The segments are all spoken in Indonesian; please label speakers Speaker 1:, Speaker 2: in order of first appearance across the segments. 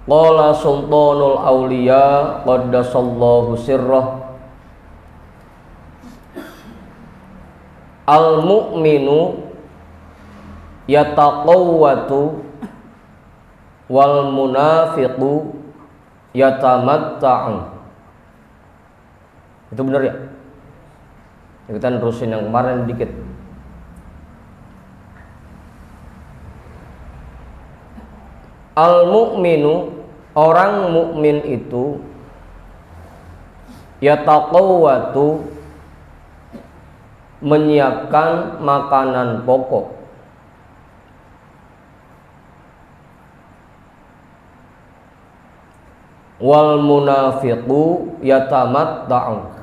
Speaker 1: Qala sultanul auliya qaddasallahu sirrah, al mu'minu yataqawwatu wal munafiqu yatamatta'u. Itu benar ya? Kita nerusin yang kemarin dikit. Al mu'minu, orang mukmin itu yataqawwatu, menyiapkan makanan pokok, wal munafiqu yatamatta'u,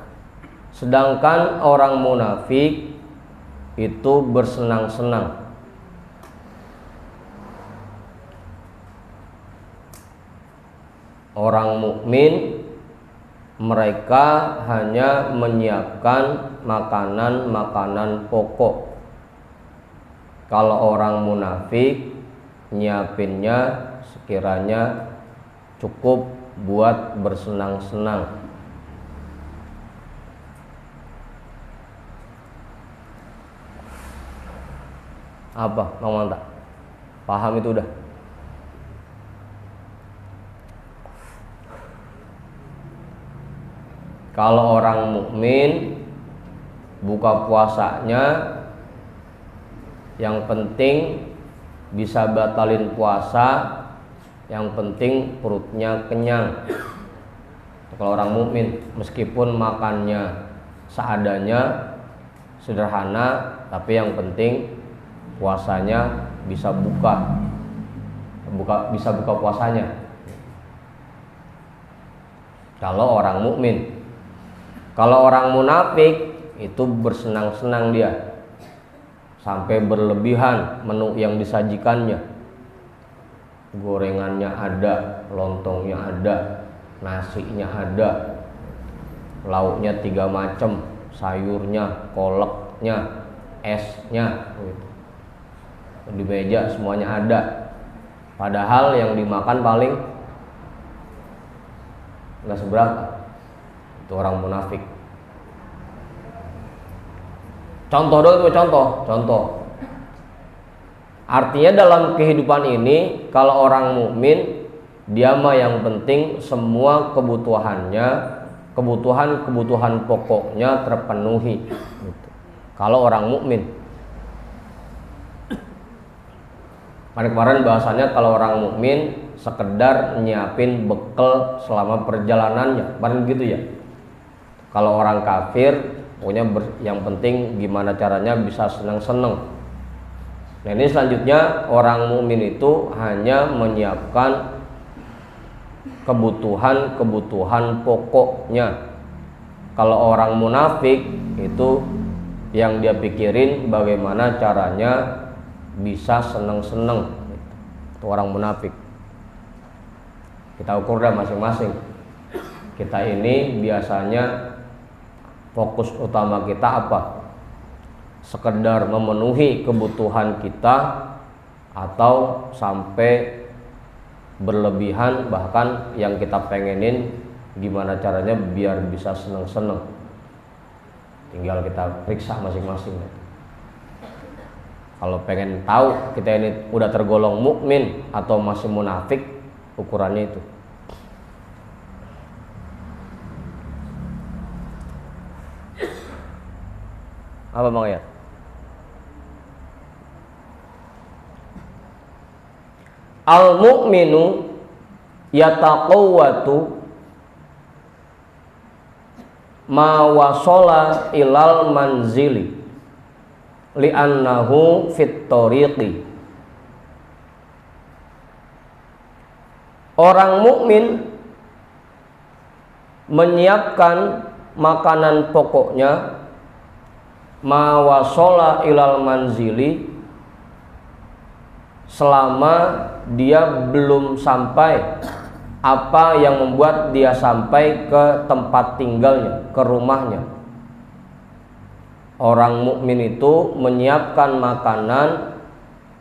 Speaker 1: sedangkan orang munafik itu bersenang-senang. Orang mukmin mereka hanya menyiapkan makanan-makanan pokok. Kalau orang munafik nyiapinnya sekiranya cukup buat bersenang-senang. Apa, Mang Manta? Paham itu udah? Kalau orang mukmin buka puasanya yang penting bisa batalin puasa, yang penting perutnya kenyang. Kalau orang mukmin meskipun makannya seadanya, sederhana, tapi yang penting puasanya bisa bisa buka puasanya. Kalau orang mukmin. Kalau orang munafik itu bersenang-senang dia sampai berlebihan menu yang disajikannya. Gorengannya ada, lontongnya ada, nasinya ada, lauknya 3 macam, sayurnya, kolaknya, esnya gitu. Di meja semuanya ada. Padahal yang dimakan paling nggak seberapa. Itu orang munafik. Contoh dong, itu contoh. Artinya dalam kehidupan ini kalau orang mukmin dia mah yang penting semua kebutuhan pokoknya terpenuhi. Gitu. Kalau orang mukmin. Kemarin bahasannya kalau orang mukmin sekedar nyiapin bekal selama perjalanannya, kemarin gitu ya. Kalau orang kafir pokoknya yang penting gimana caranya bisa senang-senang. Nah ini selanjutnya orang mukmin itu hanya menyiapkan kebutuhan pokoknya. Kalau orang munafik itu yang dia pikirin bagaimana caranya bisa senang-senang. Itu orang munafik. Kita ukur dah masing-masing. Kita ini biasanya fokus utama kita apa? Sekedar memenuhi kebutuhan kita atau sampai berlebihan, bahkan yang kita pengenin gimana caranya biar bisa seneng-seneng. Tinggal kita periksa masing-masing. Kalau pengen tahu kita ini udah tergolong mukmin atau masih munafik, ukurannya itu. Apa Bang ya? Al mu'minu yataqawwatu ma wasala ilal manzili li'annahu fit tariqi. Orang mukmin menyiapkan makanan pokoknya ma wasala ilal manzili selama dia belum sampai apa yang membuat dia sampai ke tempat tinggalnya, ke rumahnya. Orang mukmin itu menyiapkan makanan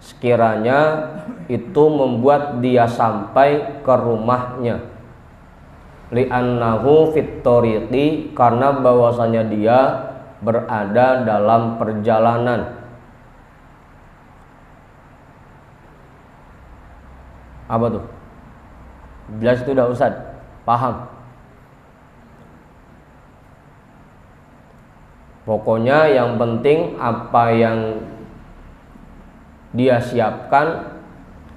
Speaker 1: sekiranya itu itu membuat dia sampai ke rumahnya. Li'annahu fit tariqi, karena bahwasanya dia berada dalam perjalanan. Apa tuh? Jelas itu udah Ustaz? Paham? Pokoknya yang penting apa yang dia siapkan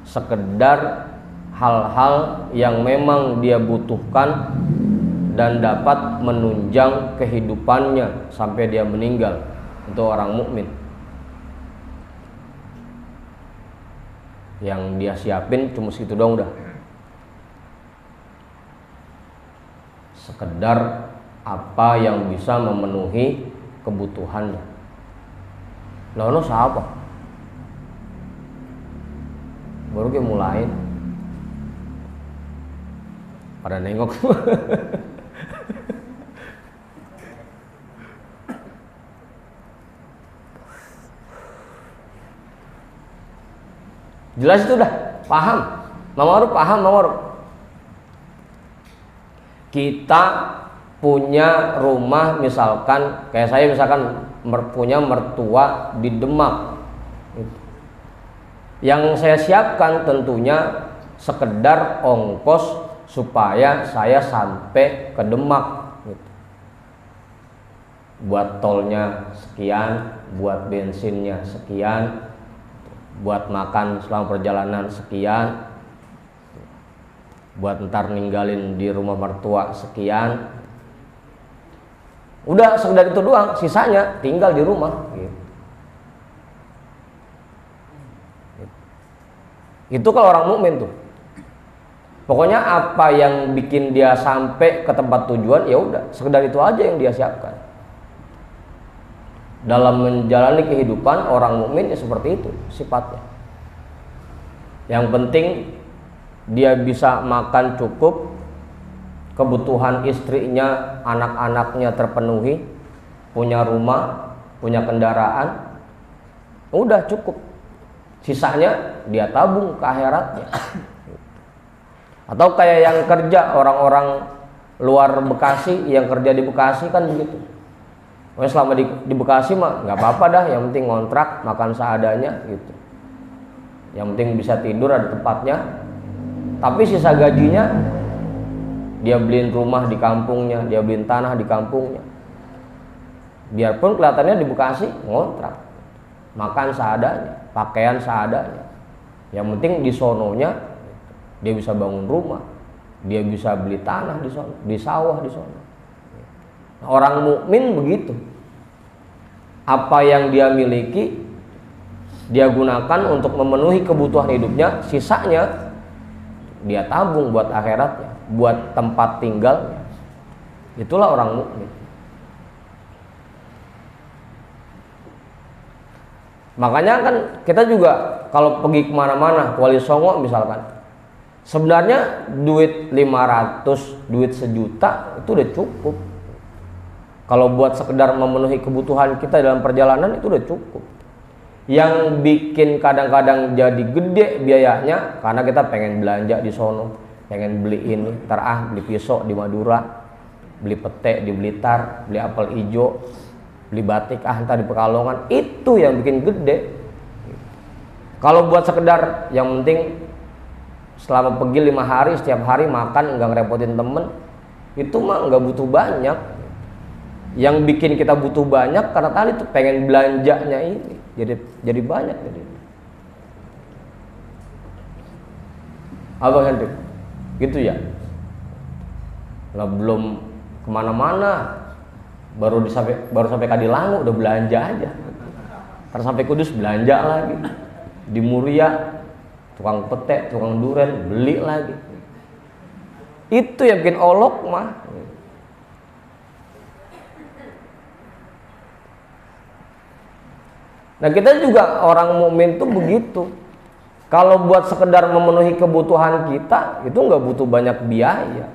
Speaker 1: sekedar hal-hal yang memang dia butuhkan dan dapat menunjang kehidupannya sampai dia meninggal, untuk orang mukmin. Yang dia siapin cuma segitu dong udah. Sekedar apa yang bisa memenuhi kebutuhannya. Lalu siapa? Baru kita mulai. Pada nengok. Jelas itu udah paham. Mama Aruf paham, Mama Aruf. Kita punya rumah, misalkan kayak saya misalkan punya mertua di Demak. Yang saya siapkan tentunya sekedar ongkos supaya saya sampai ke Demak. Buat tolnya sekian, buat bensinnya sekian, buat makan selama perjalanan sekian, buat ntar ninggalin di rumah mertua sekian. Udah sekedar itu doang, sisanya tinggal di rumah gitu. Itu kalau orang mukmin tuh. Pokoknya apa yang bikin dia sampai ke tempat tujuan, ya udah sekedar itu aja yang dia siapkan. Dalam menjalani kehidupan orang mukmin ya seperti itu sifatnya. Yang penting dia bisa makan cukup, kebutuhan istrinya, anak-anaknya terpenuhi, punya rumah, punya kendaraan, udah cukup. Sisanya dia tabung ke akhiratnya. Atau kayak yang kerja, orang-orang luar Bekasi, yang kerja di Bekasi kan begitu. Selama di Bekasi mah nggak apa-apa dah, yang penting ngontrak, makan seadanya gitu. Yang penting bisa tidur ada tempatnya. Tapi sisa gajinya dia beliin rumah di kampungnya, dia beliin tanah di kampungnya. Biarpun kelihatannya di Bekasi ngontrak, makan seadanya, pakaian seadanya. Yang penting di sononya dia bisa bangun rumah, dia bisa beli tanah di sono, di sawah di sono. Orang mukmin begitu. Apa yang dia miliki dia gunakan untuk memenuhi kebutuhan hidupnya, sisanya dia tabung buat akhiratnya, buat tempat tinggalnya. Itulah orang mukmin. Makanya kan kita juga kalau pergi kemana-mana, Wali Songo misalkan, sebenarnya duit 500, duit 1.000.000 itu udah cukup. Kalau buat sekedar memenuhi kebutuhan kita dalam perjalanan itu udah cukup. Yang bikin kadang-kadang jadi gede biayanya karena kita pengen belanja di sono, pengen beli ini, beli pisau di Madura, beli pete di Blitar, beli apel hijau, beli batik entar di Pekalongan. Itu yang bikin gede. Kalau buat sekedar yang penting selama pergi 5 hari, setiap hari makan nggak ngerepotin temen, itu mah nggak butuh banyak. Yang bikin kita butuh banyak karena tadi tuh pengen belanjanya ini, jadi banyak jadi. Abang Hendrik, gitu ya? Lah belum kemana-mana, baru sampai Kadilangu udah belanja aja. Terus sampai Kudus belanja lagi, di Muria tukang pete, tukang duren beli lagi. Itu yang bikin olok mah. Nah kita juga orang mukmin tuh begitu. Kalau buat sekedar memenuhi kebutuhan kita itu nggak butuh banyak biaya.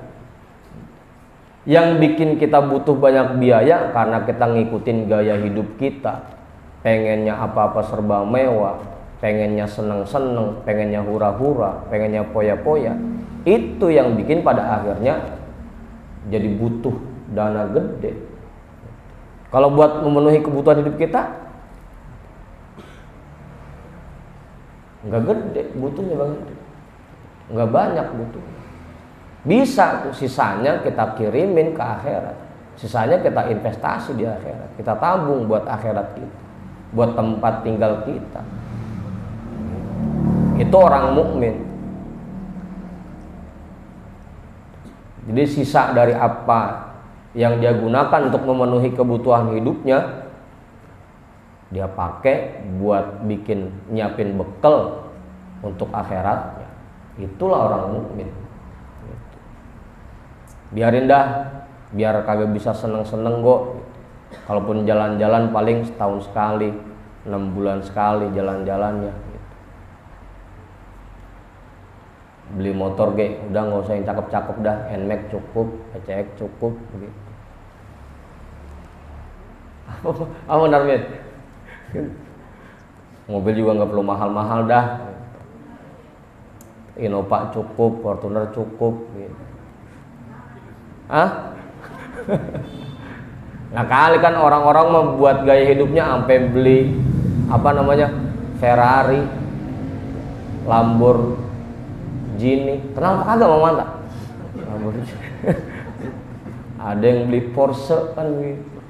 Speaker 1: Yang bikin kita butuh banyak biaya karena kita ngikutin gaya hidup kita. Pengennya apa-apa serba mewah, pengennya seneng-seneng, pengennya hura-hura, pengennya poya-poya, itu yang bikin pada akhirnya jadi butuh dana gede. Kalau buat memenuhi kebutuhan hidup kita nggak gede butuhnya, Bang, nggak banyak butuh. Bisa tuh sisanya kita kirimin ke akhirat, sisanya kita investasi di akhirat, kita tabung buat akhirat kita, buat tempat tinggal kita. Itu orang mukmin. Jadi sisa dari apa yang dia gunakan untuk memenuhi kebutuhan hidupnya, dia pakai buat nyiapin bekal untuk akhiratnya. Itulah orang mukmin. Biarin dah, biar kagak bisa seneng-seneng kok. Kalaupun jalan-jalan paling setahun sekali, 6 bulan sekali jalan-jalannya. Beli motor udah nggak usah yang cakep-cakep dah, NMAX cukup, PCX cukup, gitu. Apa benar, Mit? Mobil juga nggak perlu mahal-mahal dah. Innova cukup, Fortuner cukup, gitu. Nah kali kan orang-orang membuat gaya hidupnya sampai beli Ferrari, Lamborghini. Kenapa kagak mau mantap? Ada yang beli Porsche kan gitu.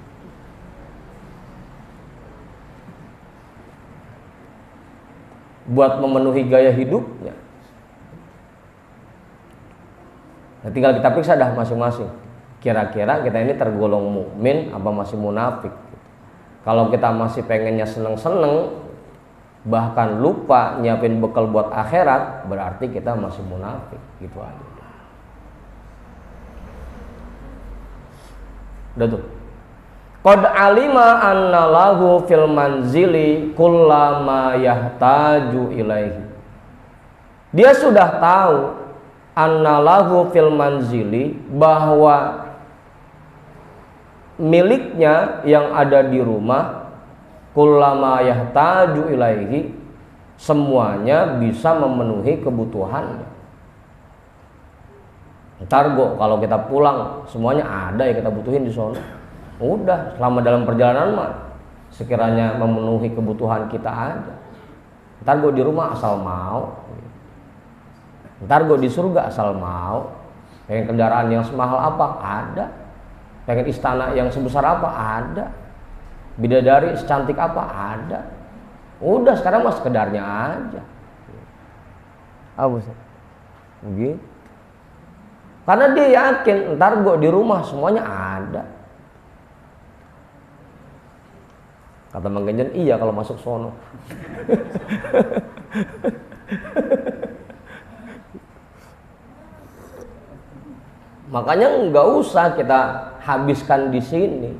Speaker 1: Buat memenuhi gaya hidupnya. Nah, tinggal kita periksa dah masing-masing. Kira-kira kita ini tergolong mukmin apa masih munafik? Kalau kita masih pengennya seneng-seneng, bahkan lupa nyiapin bekal buat akhirat, berarti kita masih munafik. Gitu aja. Udah tuh. Qad alima anna lahu fil manzili kullama yahtaju ilaihi. Dia sudah tahu annalahu fil manzili, bahwa miliknya yang ada di rumah, kullama yahtaju ilaihi, semuanya bisa memenuhi kebutuhannya. Ntar kalau kita pulang semuanya ada yang kita butuhin di sono. Udah, selama dalam perjalanan mah sekiranya memenuhi kebutuhan kita aja. Ntar di rumah asal mau. Ntar di surga asal mau. Pengen kendaraan yang semahal apa? Ada. Pengen istana yang sebesar apa? Ada. Bidadari secantik apa? Ada. Udah, sekarang mah sekedarnya aja. Apa sih? Begitu. Karena dia yakin ntar di rumah semuanya ada. Kata Mang Genjen, iya kalau masuk sono. Makanya nggak usah kita habiskan di sini.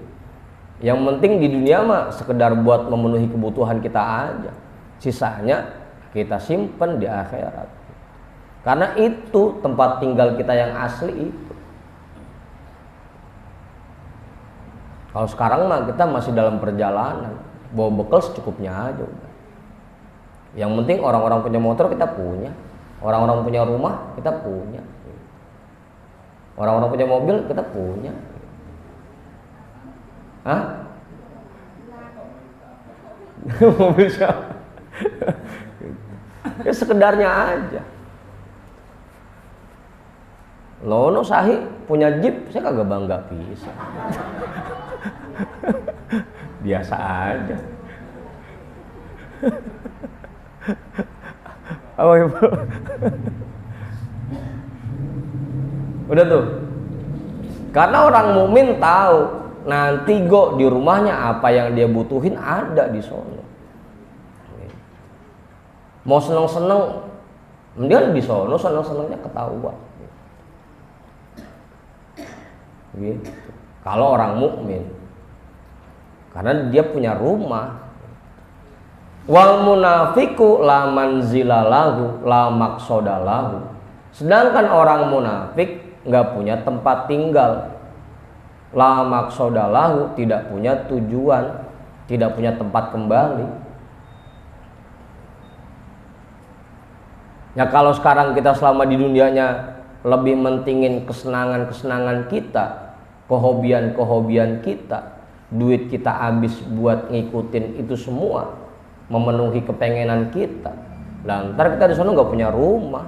Speaker 1: Yang penting di dunia mah sekedar buat memenuhi kebutuhan kita aja. Sisanya kita simpen di akhirat. Karena itu tempat tinggal kita yang asli itu. Kalau sekarang mah kita masih dalam perjalanan, bawa bekal secukupnya aja udah. Yang penting orang-orang punya motor kita punya, orang-orang punya rumah kita punya, orang-orang punya mobil kita punya. Hah? Mobil siapa? Ya sekedarnya aja. Lono Sahi punya Jeep, saya kagak bangga bisa. Biasa aja. Apa Ibu? Udah tuh. Karena orang mukmin tahu nanti di rumahnya apa yang dia butuhin ada di sono. Mau seneng-seneng, mendingan di sono, seneng-senengnya ketahuan. Gitu. Kalau orang mukmin, karena dia punya rumah. Wal munafiku la manzilalahu la maqsodalahu. Sedangkan orang munafik nggak punya tempat tinggal. La maqsodalahu, tidak punya tujuan, tidak punya tempat kembali. Ya kalau sekarang kita selama di dunianya lebih mentingin kesenangan-kesenangan kita, kehobian-kehobian kita, duit kita habis buat ngikutin itu semua, memenuhi kepengenan kita. Lah ntar kita di sana nggak punya rumah.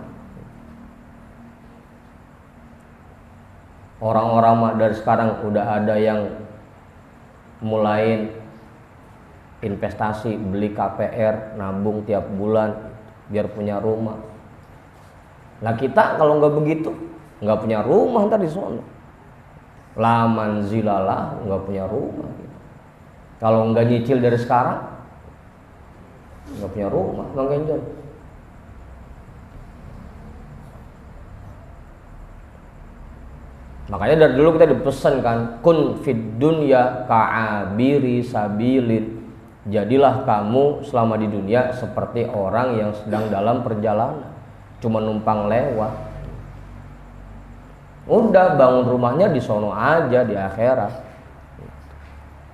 Speaker 1: Orang-orang mah dari sekarang udah ada yang mulai investasi, beli KPR, nabung tiap bulan biar punya rumah. Nah kita kalau nggak begitu, nggak punya rumah ntar di sana. Laman zilalah, nggak punya rumah. Kalau nggak nyicil dari sekarang, nggak punya rumah, Bang Genjot. Makanya dari dulu kita dipesan kan, kun fid dunya ka'abiri sabilin. Jadilah kamu selama di dunia seperti orang yang sedang dalam perjalanan, cuma numpang lewat. Udah bangun rumahnya di sono aja di akhirat.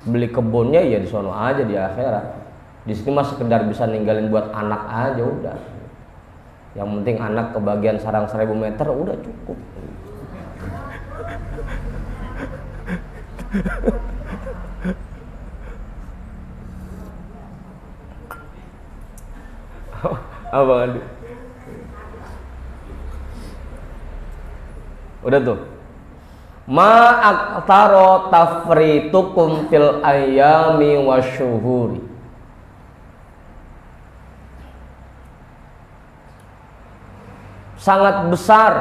Speaker 1: Beli kebunnya ya di sono aja di akhirat. Di sini mah sekedar bisa ninggalin buat anak aja udah. Yang penting anak kebagian sarang 1000 meter udah cukup. Apa kan? Udah tuh. Ma'aktaro tafritukum fil ayami wasyuhuri. Sangat besar,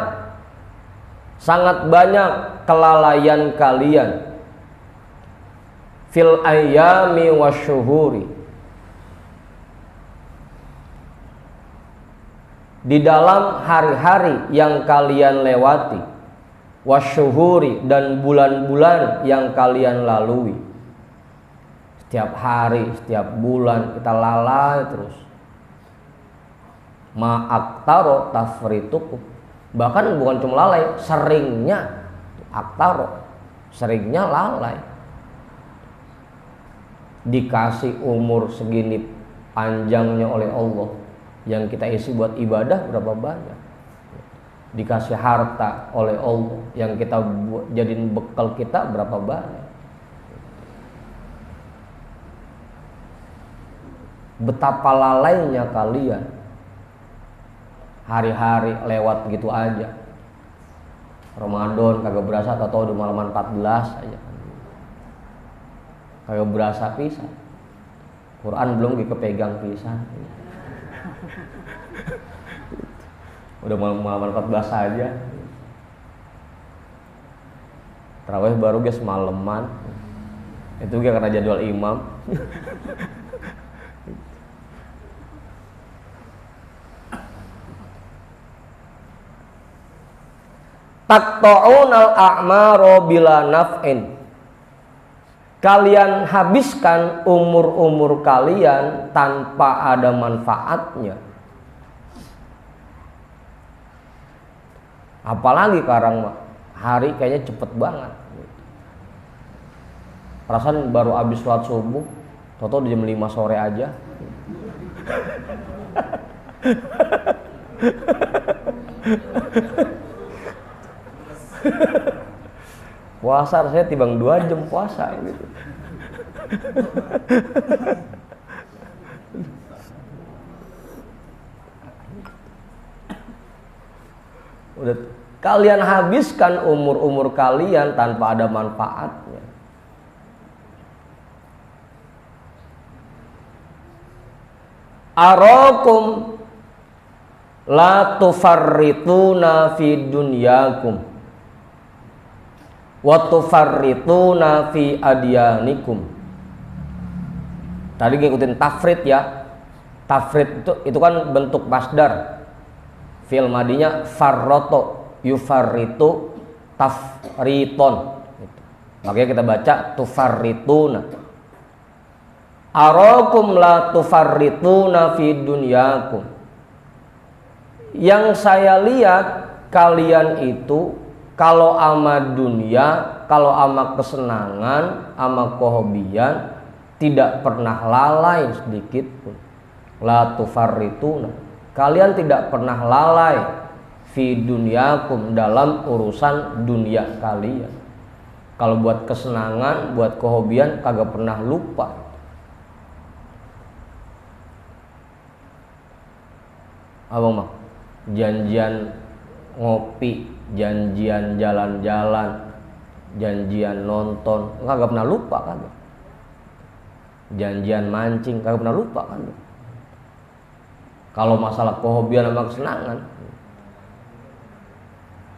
Speaker 1: sangat banyak kelalaian kalian fil ayami wasyuhuri, di dalam hari-hari yang kalian lewati, wasyuhuri, dan bulan-bulan yang kalian lalui. Setiap hari, setiap bulan kita lalai terus. Ma'aktaro tafritukum, bahkan bukan cuma lalai, seringnya aktaro, seringnya lalai. Dikasih umur segini panjangnya oleh Allah, yang kita isi buat ibadah berapa banyak. Dikasih harta oleh Allah yang kita jadiin bekal kita berapa banyak. Betapa lalainya kalian. Hari-hari lewat gitu aja. Ramadan kagak berasa, atau udah malaman 14 aja. Kagak berasa pisan. Quran belum dikepegang pisan. Udah malaman 14 aja. Tarawih baru guys semalaman. Itu juga karena jadwal imam. Taqta'unal a'maro bila naf'in. Kalian habiskan umur-umur kalian tanpa ada manfaatnya. Apalagi sekarang hari kayaknya cepet banget. Perasaan baru habis sholat subuh, tau-tau jam 5 sore aja. Puasa rasanya timbang 2 jam puasa gitu. Udah kalian habiskan umur-umur kalian tanpa ada manfaatnya. Arakum la tufarrituna fi dunyakum wa tufarrituna fi adyanikum. Tadi ngikutin tafrit ya. Tafrit itu kan bentuk masdar. Fi'il madinya farroto, yufarritu, tafriton. Makanya kita baca tufarrituna. Arakum la tufarrituna fi dunyakum. Yang saya lihat kalian itu kalau ama dunia, kalau ama kesenangan, ama kehobian, tidak pernah lalai sedikit pun. La tufarrituna. kalian tidak pernah lalai fi dunyakum, dalam urusan dunia kalian. Kalau buat kesenangan, buat kehobian, kagak pernah lupa. Abang mah janjian ngopi, janjian jalan-jalan, janjian nonton, kagak pernah lupa kagak. Janjian mancing, kagak pernah lupa kan. Kalau masalah kehobian sama kesenangan,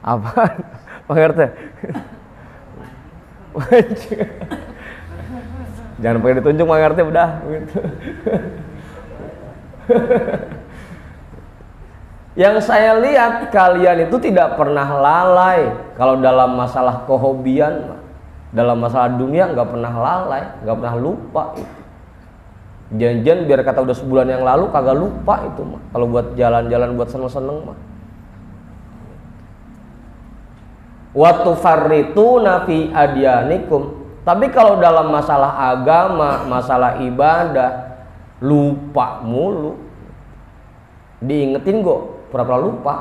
Speaker 1: apa? Pengerti? Jangan pengen ditunjuk, mengerti udah gitu. Yang saya lihat kalian itu tidak pernah lalai kalau dalam masalah kehobian, dalam masalah dunia nggak pernah lalai, nggak pernah lupa itu. Janjian biar kata udah sebulan yang lalu kagak lupa itu mah. Kalau buat jalan-jalan, buat seneng-seneng mah. Wa tufarrituna fi adyanikum. Tapi kalau dalam masalah agama, masalah ibadah, lupa mulu. Diingetin kok, pura-pura lupa.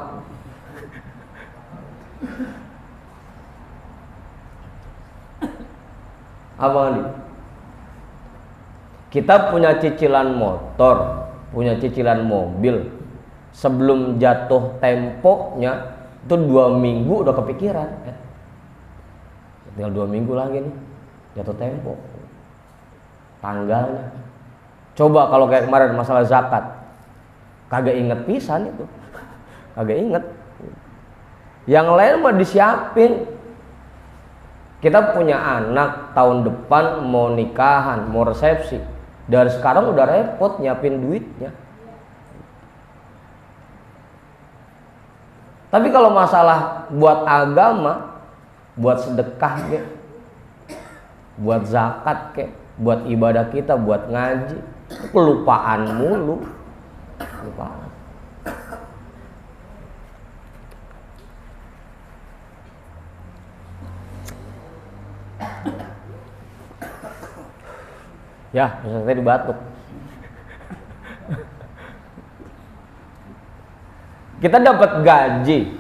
Speaker 1: Abang Andi, kita punya cicilan motor, punya cicilan mobil. Sebelum jatuh temponya itu 2 minggu udah kepikiran. Tinggal 2 minggu lagi nih jatuh tempo, tanggalnya. Coba kalau kayak kemarin masalah zakat, kagak inget pisan itu, kagak inget. Yang lain mah disiapin. Kita punya anak tahun depan mau nikahan, mau resepsi. Dari sekarang udah repot nyiapin duitnya. Tapi kalau masalah buat agama, buat sedekah ke, buat zakat ke, buat ibadah kita, buat ngaji, kelupaan mulu. Kelupaan. Ya, saya dibatuk. Kita dapat gaji.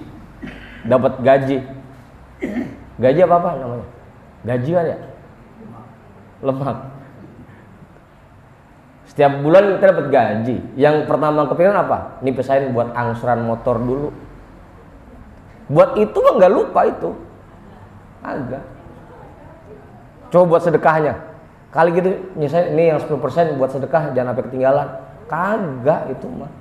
Speaker 1: Gaji apa namanya? Gaji kan ya? Lemak. Setiap bulan kita dapat gaji. Yang pertama kepikiran apa? Nih pesain buat angsuran motor dulu. Buat itu mah nggak lupa itu. Agak. Coba buat sedekahnya. Kali gitu nyisain ini yang 10% buat sedekah, jangan sampai ketinggalan. Kagak itu mah.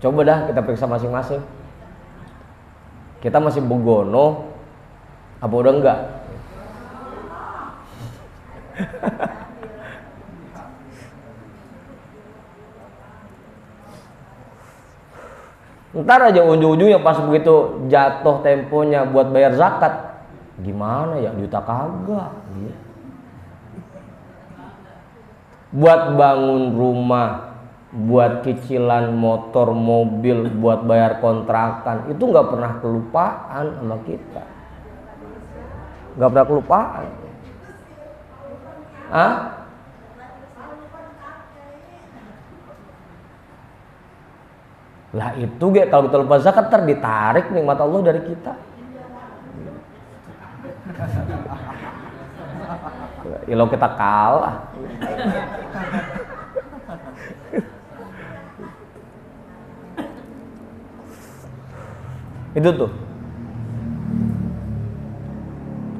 Speaker 1: Coba dah kita periksa masing-masing. Kita masih begono apa udah enggak? Ntar aja ujung-ujungnya pas begitu jatuh temponya buat bayar zakat, gimana ya, juta kagak gitu. Buat bangun rumah, buat cicilan motor, mobil, buat bayar kontrakan, itu nggak pernah kelupaan sama kita, nggak pernah kelupaan. Lah itu kalau kita lupa zakat ntar ditarik nikmat Allah dari kita. Kalau kita kalah. Itu tuh.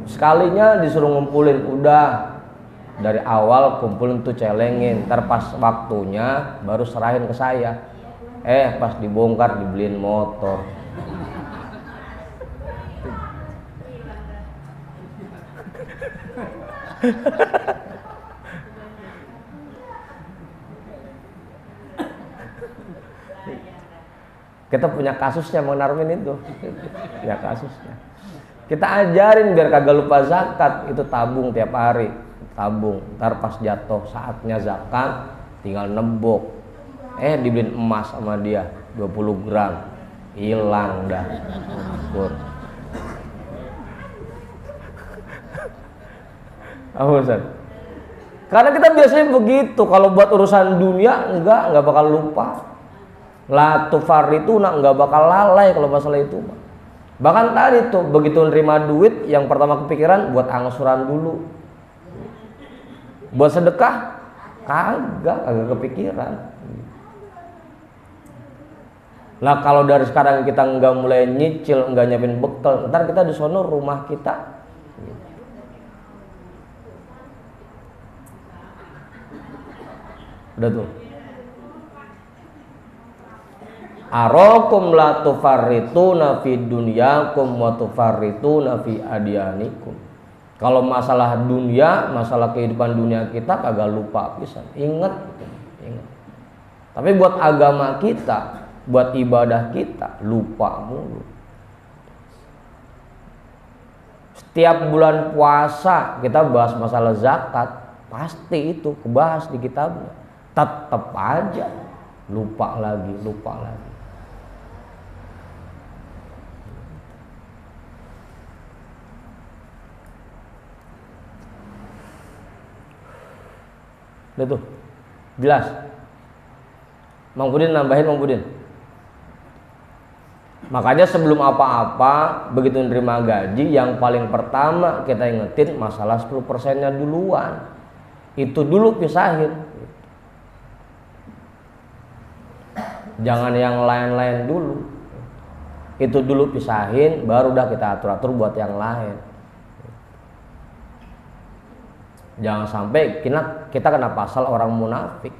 Speaker 1: Sekalinya disuruh ngumpulin, udah dari awal kumpulin tuh celengin, ntar pas waktunya baru serahin ke saya. Pas dibongkar dibeliin motor. Kita punya kasusnya Bang Narmin itu. Ya kasusnya. Kita ajarin biar kagak lupa zakat, itu tabung tiap hari, tabung. Ntar pas jatuh saatnya zakat tinggal nembok. Dibeliin emas sama dia 20 gram, hilang dah. Apa Ustaz? Karena kita biasanya begitu, kalau buat urusan dunia enggak bakal lupa. La tufarrituna, enggak bakal lalai kalau masalah itu. Bahkan tadi tuh begitu nerima duit, yang pertama kepikiran buat angsuran dulu. Buat sedekah kagak kepikiran. Lah kalau dari sekarang kita enggak mulai nyicil, enggak nyiapin bekal, ntar kita di sono rumah kita udah tuh. Arakum la tufarrituna fi dunyakum wa tufarrituna fi adyanikum. Kalau masalah dunia, masalah kehidupan dunia kita kagak lupa pisan. Ingat. Tapi buat agama kita, buat ibadah kita lupa mulu. Setiap bulan puasa kita bahas masalah zakat, pasti itu kebahas di kitabnya. Tetap aja lupa lagi. Udah tuh, jelas. Mang Pudin nambahin, Mang Pudin. Makanya sebelum apa-apa, begitu nerima gaji, yang paling pertama kita ingetin masalah 10%-nya duluan. Itu dulu pisahin. Jangan yang lain-lain dulu. Itu dulu pisahin, baru udah kita atur-atur buat yang lain. Jangan sampai kita kena pasal orang munafik.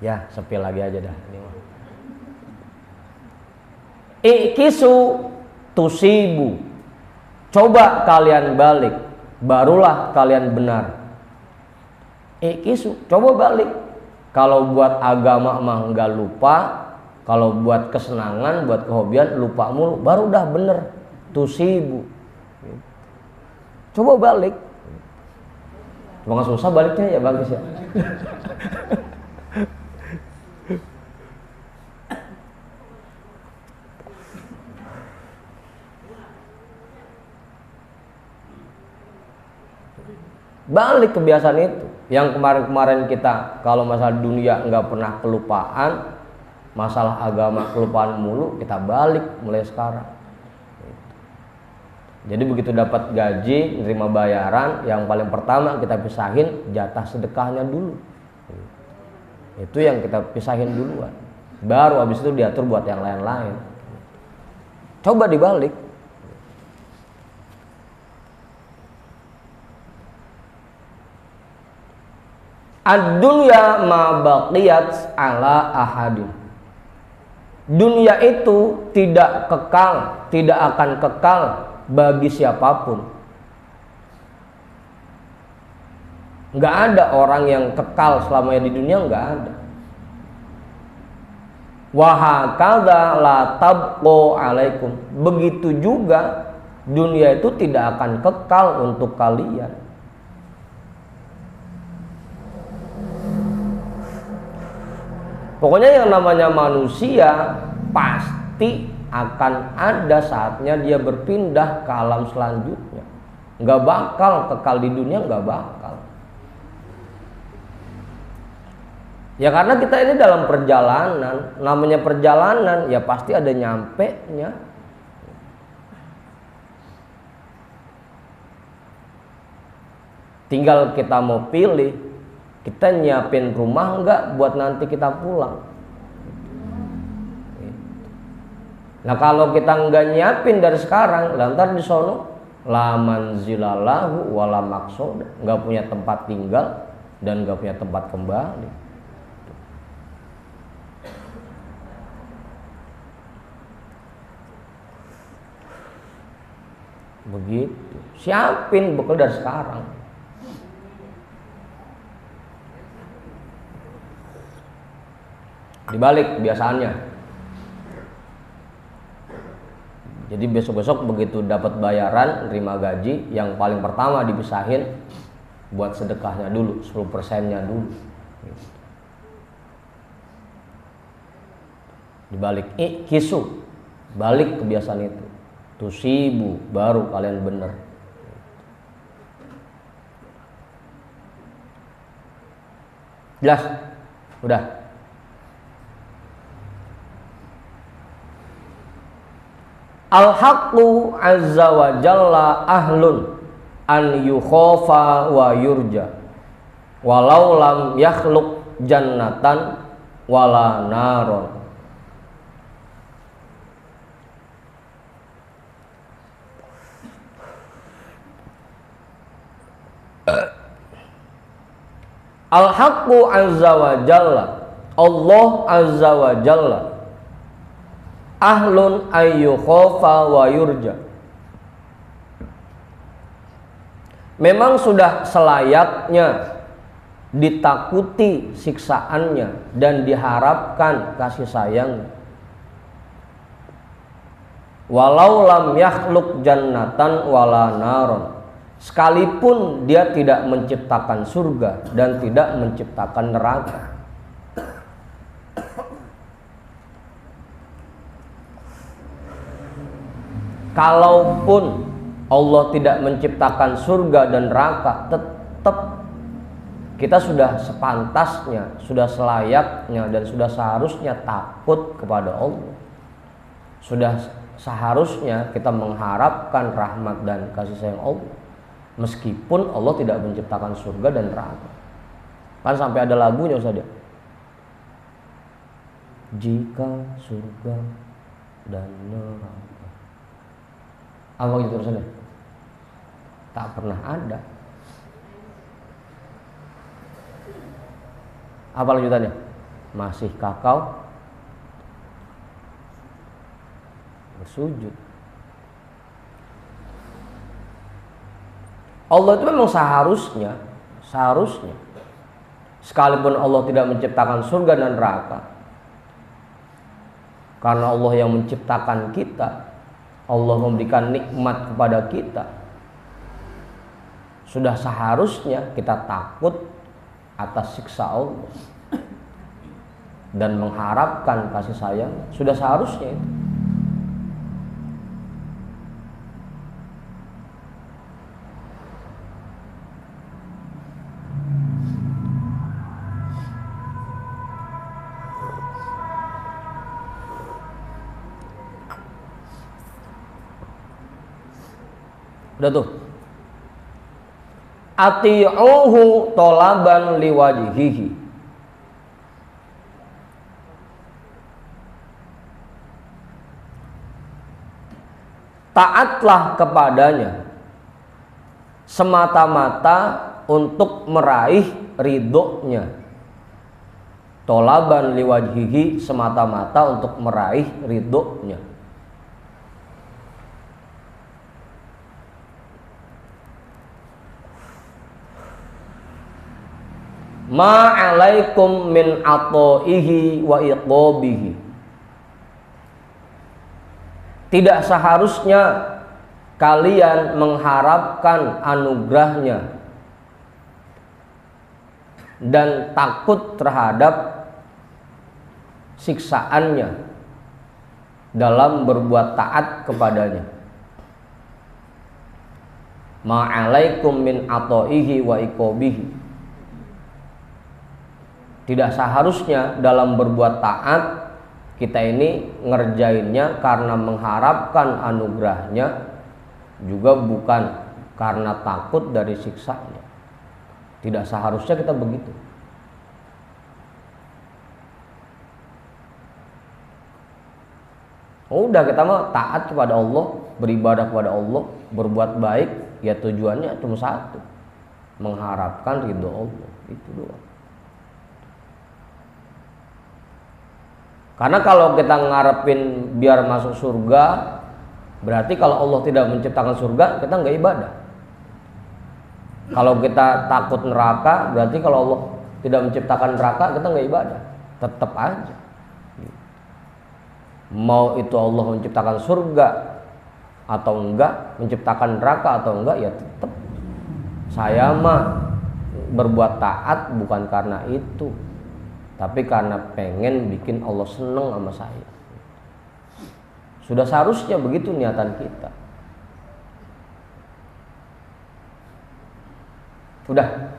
Speaker 1: Ya, sepil lagi aja dah. Ikisu tusibu. Coba kalian balik, barulah kalian benar. Ikisu, coba balik. Kalau buat agama mah enggak lupa, kalau buat kesenangan, buat kehobian lupa mulu, baru udah bener. Tusibu. Coba balik. Cuma nggak susah baliknya ya bagus ya. Balik kebiasaan itu. Yang kemarin-kemarin kita kalau masalah dunia nggak pernah kelupaan, masalah agama kelupaan mulu, kita balik mulai sekarang. Jadi begitu dapat gaji, nerima bayaran, yang paling pertama kita pisahin jatah sedekahnya dulu. Itu yang kita pisahin duluan. Baru habis itu diatur buat yang lain-lain. Coba dibalik. Ad-dunya ma baqiyat ala ahadin. Dunia itu tidak kekal, tidak akan kekal bagi siapapun. Nggak ada orang yang kekal selamanya di dunia, nggak ada. Wahakadha la tabqo alaikum. Begitu juga dunia itu tidak akan kekal untuk kalian. Pokoknya yang namanya manusia pasti akan ada saatnya dia berpindah ke alam selanjutnya. Nggak bakal kekal di dunia, nggak bakal. Ya karena kita ini dalam perjalanan, namanya perjalanan ya pasti ada nyampe-nya. Tinggal kita mau pilih, kita nyiapin rumah nggak buat nanti kita pulang. Nah kalau kita nggak nyiapin dari sekarang, lantar di sono la manzilalahu wala maqsud, nggak punya tempat tinggal dan nggak punya tempat kembali. Begitu, siapin bekal dari sekarang. Dibalik kebiasaannya. Jadi besok-besok begitu dapat bayaran, terima gaji, yang paling pertama dipisahin buat sedekahnya dulu, 10%-nya dulu. Dibalik kisu, balik kebiasaan itu. tusibu, baru kalian benar. Jelas? Udah. Al-haqqu azza wa jalla ahlun an yukhafa wa yurja walau lam yakhluq jannatan wala naron. Al-haqqu azza wa jalla, Allah azza wa jalla, ahlun ayyukhafa wa yurja, memang sudah selayaknya ditakuti siksaannya dan diharapkan kasih sayang. Walau lam yakhluq jannatan wala naron, sekalipun dia tidak menciptakan surga dan tidak menciptakan neraka. Kalaupun Allah tidak menciptakan surga dan neraka, tetap kita sudah sepantasnya, sudah selayaknya dan sudah seharusnya takut kepada Allah. Sudah seharusnya kita mengharapkan rahmat dan kasih sayang Allah, meskipun Allah tidak menciptakan surga dan neraka. Kan sampai ada lagunya Ustaz ya. Jika surga dan neraka, apa gitu Ustaz ya? Tak pernah ada. Apa lanjutannya? Masihkah kau bersujud? Allah itu memang seharusnya sekalipun Allah tidak menciptakan surga dan neraka, karena Allah yang menciptakan kita, Allah memberikan nikmat kepada kita, sudah seharusnya kita takut atas siksa Allah dan mengharapkan kasih sayang. Sudah seharusnya itu. Udah tuh. Ati'uhu tolaban liwajhihi, taatlah kepadanya semata-mata untuk meraih ridhonya. Tolaban liwajhihi, semata-mata untuk meraih ridhonya. Ma'alaikum min ato'ihi wa iqobihi, tidak seharusnya kalian mengharapkan anugerahnya dan takut terhadap siksaannya dalam berbuat taat kepadanya. Ma'alaikum min ato'ihi wa iqobihi, tidak seharusnya dalam berbuat taat kita ini ngerjainnya karena mengharapkan anugerahnya, juga bukan karena takut dari siksanya. Tidak seharusnya kita begitu. Udah, kita mah taat kepada Allah, beribadah kepada Allah, berbuat baik, ya tujuannya cuma satu, mengharapkan ridho Allah. Itu doang. Karena kalau kita ngarepin biar masuk surga, berarti kalau Allah tidak menciptakan surga, kita nggak ibadah. Kalau kita takut neraka, berarti kalau Allah tidak menciptakan neraka, kita nggak ibadah. Tetap aja. Mau itu Allah menciptakan surga atau enggak, menciptakan neraka atau enggak, ya tetap saya mah berbuat taat bukan karena itu, tapi karena pengen bikin Allah seneng sama saya. Sudah seharusnya begitu niatan kita. Udah.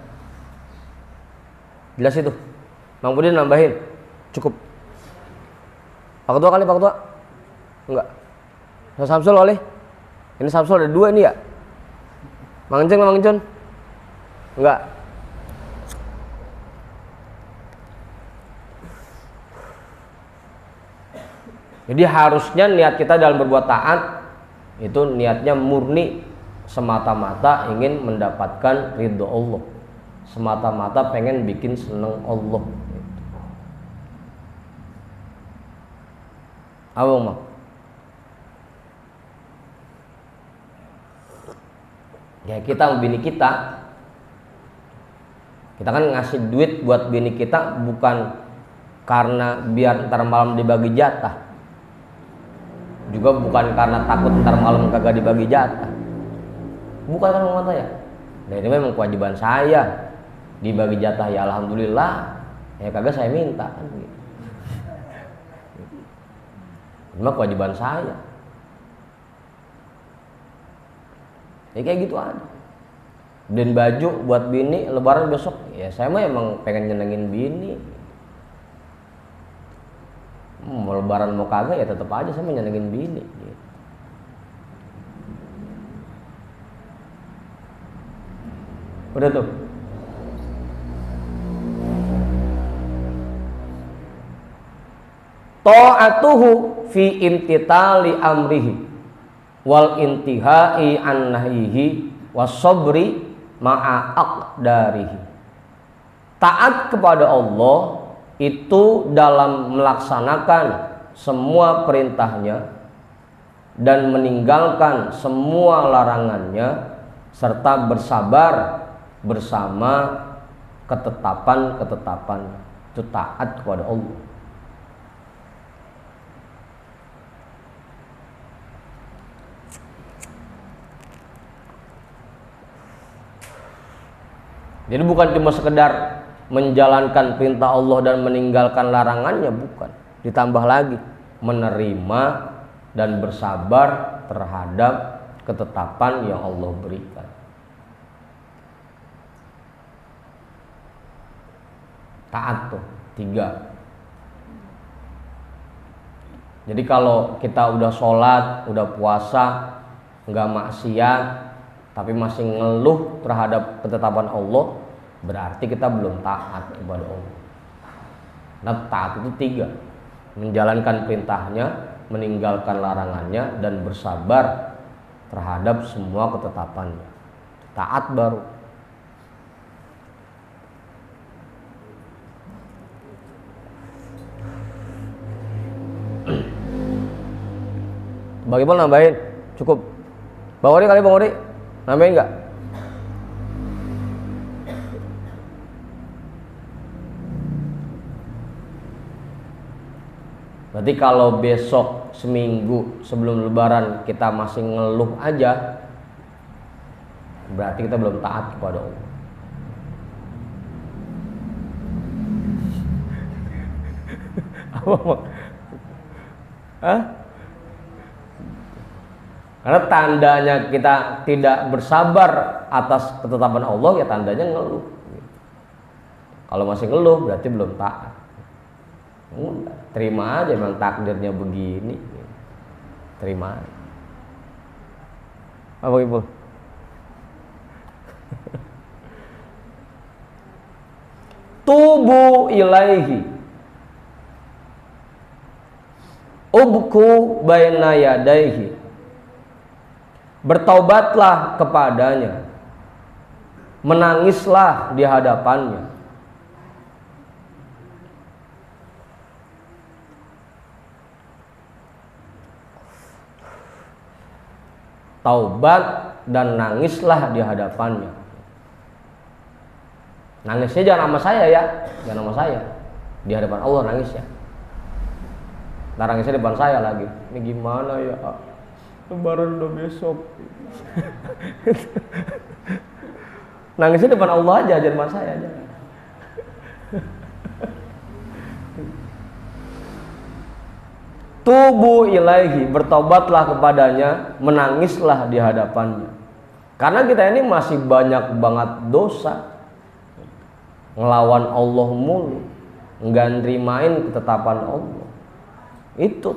Speaker 1: Jelas itu. Mang Budin nambahin. Cukup. Pak Ketua kali, Pak Ketua? Enggak. Samsul kali. Ini Samsul ada 2 ini ya? Mang Encun? Enggak. Jadi harusnya niat kita dalam berbuat taat itu niatnya murni, semata-mata ingin mendapatkan ridho Allah, semata-mata pengen bikin seneng Allah. Abang Mak. Ya kita bini kita kan ngasih duit buat bini kita bukan karena biar ntar malam dibagi jatah, juga bukan karena takut ntar malam kagak dibagi jatah. Bukan kan mata ya. Nah ini memang kewajiban saya. Dibagi jatah ya alhamdulillah. Ya kagak saya minta kan gitu. Memang kewajiban saya. Ya kayak gitu aja. Dan baju buat bini lebaran besok. Ya saya mah emang pengen nyenengin bini. Mau lebaran mau kagak ya tetap aja saya mau nyenengin bini gitu. Udah tuh. Ta'atuhu fi imtitali amrihi wal intihai an nahyihi was-sabri ma'a aqdarihi. Taat kepada Allah itu dalam melaksanakan semua perintahnya dan meninggalkan semua larangannya serta bersabar bersama ketetapan-ketetapan. Itu taat kepada Allah. Jadi bukan cuma sekedar menjalankan perintah Allah dan meninggalkan larangannya, bukan. Ditambah lagi menerima dan bersabar terhadap ketetapan yang Allah berikan. Taat tuh 3. Jadi kalau kita udah sholat, udah puasa, nggak maksiat, tapi masih ngeluh terhadap ketetapan Allah, berarti kita belum taat kepada Allah. Nah, taat itu 3. Menjalankan perintahnya, meninggalkan larangannya, dan bersabar terhadap semua ketetapannya. Taat baru. Bagaimana nambahin? Cukup. Bang Ori kali, Bang Ori. Nambahin enggak? Berarti kalau besok seminggu sebelum lebaran kita masih ngeluh aja, berarti kita belum taat kepada Allah. Apa? Hah? Karena tandanya kita tidak bersabar atas ketetapan Allah, ya tandanya ngeluh. Kalau masih ngeluh berarti belum taat. Terima aja, memang takdirnya begini. Terima aja. Apa Ibu? Tubu ilaihi ubku baina yadaihi. Bertaubatlah kepadanya, menangislah di hadapannya. Taubat dan nangislah di hadapannya. Nangisnya jangan sama saya ya, jangan sama saya. Di hadapan Allah nangisnya. Nah, nangisnya di depan saya lagi. Ini gimana ya? Lebaran udah besok. Nangisnya depan Allah aja, jangan depan saya aja. tubu ilaihi, bertobatlah kepadanya, menangislah di hadapannya. Karena kita ini masih banyak banget dosa, ngelawan Allah mulu, nggak nerimain ketetapan Allah. Itu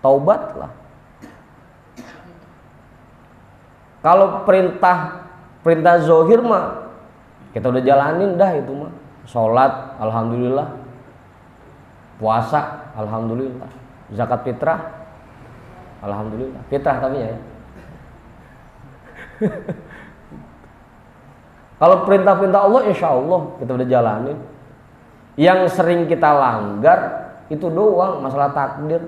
Speaker 1: taubatlah. Kalau perintah zohir mah kita udah jalanin dah itu mah. Sholat alhamdulillah, puasa alhamdulillah, zakat fitrah alhamdulillah, fitrah tapi ya. Kalau perintah-perintah Allah insya Allah kita udah jalanin. Yang sering kita langgar itu doang masalah takdir,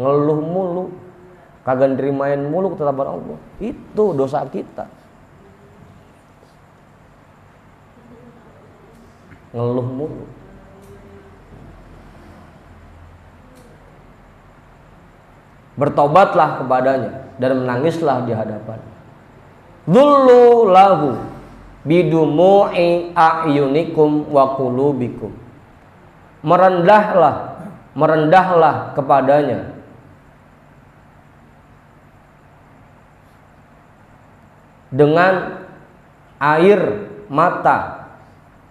Speaker 1: ngeluh mulu, kagak nerimain mulu ketetapan Allah. Itu dosa kita. Ngeluh mulu. Bertobatlah kepadanya dan menangislah di hadapannya. Dzullu lahu bidumu'i a'yunikum wa qulubikum. Merendahlah kepadanya dengan air mata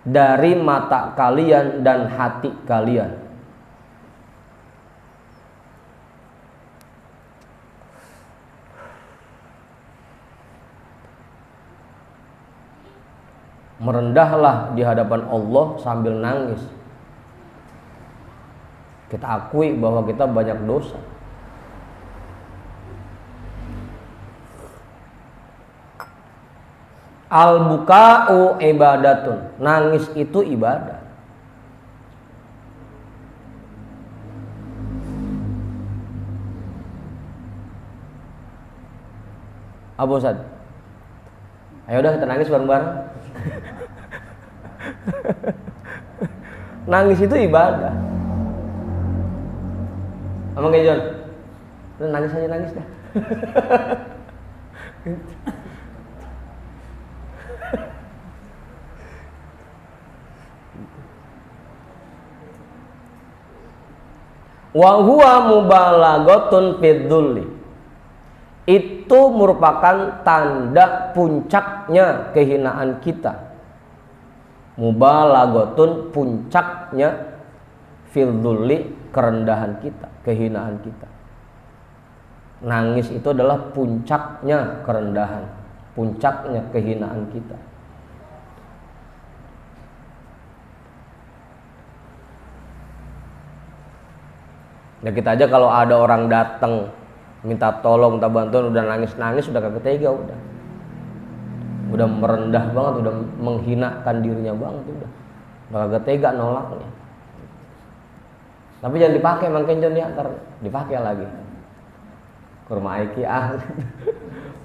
Speaker 1: dari mata kalian dan hati kalian. Merendahlah di hadapan Allah sambil nangis. Kita akui bahwa kita banyak dosa. Al-buka'u ibadatun. Nangis itu ibadah. Abu Ustaz, ayo udah kita nangis bareng-bareng. Nangis itu ibadah. Emang kayak John, lu nangis aja nangis dah. Wa huwa mubalaghatun fidzulli. Itu merupakan tanda puncaknya kehinaan kita. Mubalaghatun, puncaknya fidzulli, kerendahan kita, kehinaan kita. Nangis itu adalah puncaknya kerendahan, puncaknya kehinaan kita. Ya kita aja kalau ada orang datang minta tolong, minta bantuan, udah nangis-nangis, udah kagak tega, udah merendah banget, udah menghinakan dirinya banget, udah kagak tega nolaknya. Tapi jangan dipakai, makin John ya, ntar dipakai lagi ke rumah Aiki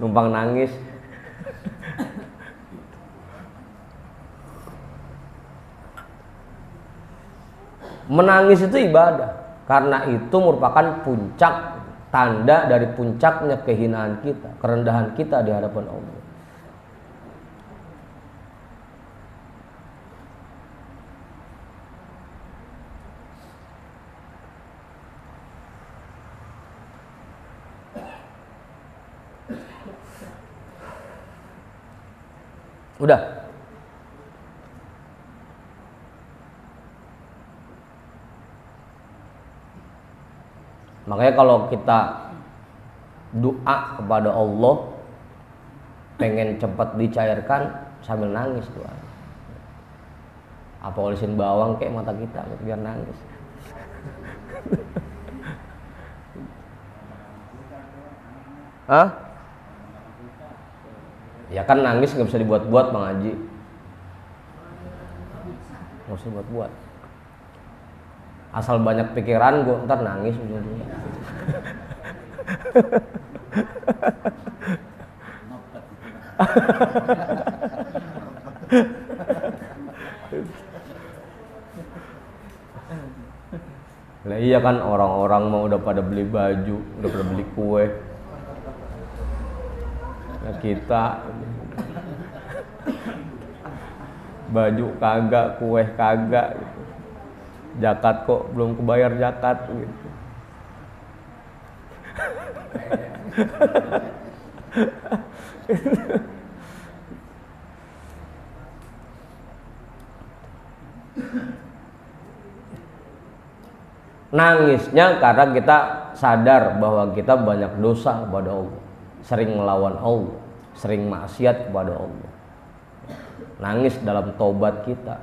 Speaker 1: numpang nangis. Menangis itu ibadah. Karena itu merupakan puncak, tanda dari puncaknya kehinaan kita, kerendahan kita di hadapan Allah. Udah. Makanya kalau kita doa kepada Allah pengen cepat dicairkan sambil nangis doa. Apa olesin bawang kayak mata kita biar nangis. Hah? Ya kan nangis nggak bisa dibuat-buat Bang Haji. Nggak bisa dibuat-buat. Asal banyak pikiran gue ntar nangis ujung-ujungnya. Nah iya kan orang-orang mau udah pada beli baju, udah pada beli kue. Nah kita baju kagak, kue kagak gitu. Zakat kok belum kebayar zakat gitu. Nangisnya karena kita sadar bahwa kita banyak dosa kepada Allah, sering melawan Allah, sering maksiat kepada Allah. Nangis dalam taubat kita.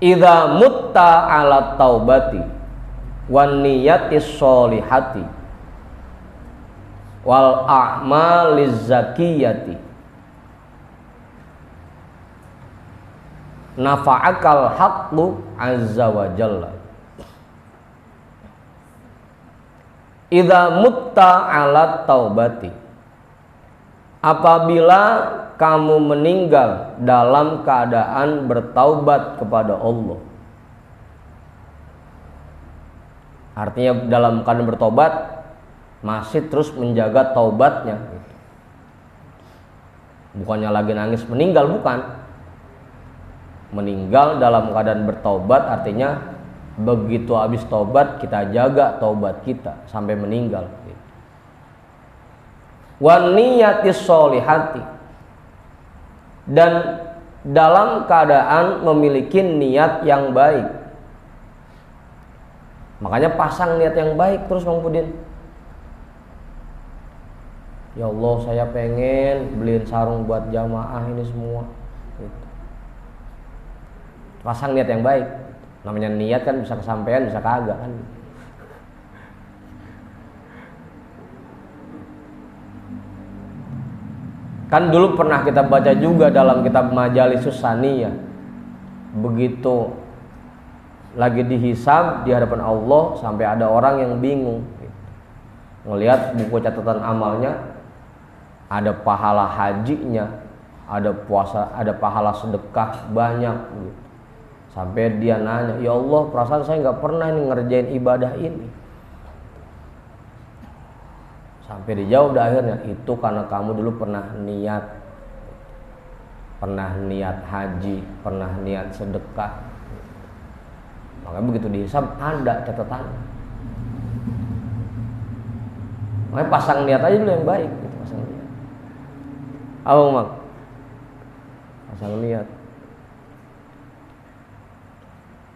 Speaker 1: Idza mutta ala taubati wan niyatis sholihati wal a'maliz zakiyati nafa'akal haqqu azza wa jalla. Idza mutta ala taubati, apabila kamu meninggal dalam keadaan bertaubat kepada Allah. Artinya dalam keadaan bertobat masih terus menjaga taubatnya. Bukannya lagi nangis meninggal, bukan. Meninggal dalam keadaan bertaubat artinya begitu habis taubat kita jaga taubat kita sampai meninggal. Wan niyatis sholihati, dan dalam keadaan memiliki niat yang baik. Makanya pasang niat yang baik terus Bang Pudin. Ya Allah, saya pengen beliin sarung buat jamaah ini semua. Pasang niat yang baik. Namanya niat kan bisa kesampaian, bisa kagak kan. Kan dulu pernah kita baca juga dalam kitab Majalisus Saniyah. Begitu lagi dihisab di hadapan Allah sampai ada orang yang bingung. Ngelihat buku catatan amalnya, ada pahala hajinya, ada puasa, ada pahala sedekah banyak. Sampai dia nanya, ya Allah, perasaan saya nggak pernah nih ngerjain ibadah ini. Sampai dijawab akhirnya, itu karena kamu dulu pernah niat haji, pernah niat sedekah. Makanya begitu dihisab ada catatannya. Makanya pasang niat aja dulu yang baik, gitu, pasang niat. Apa Mak? Pasang niat.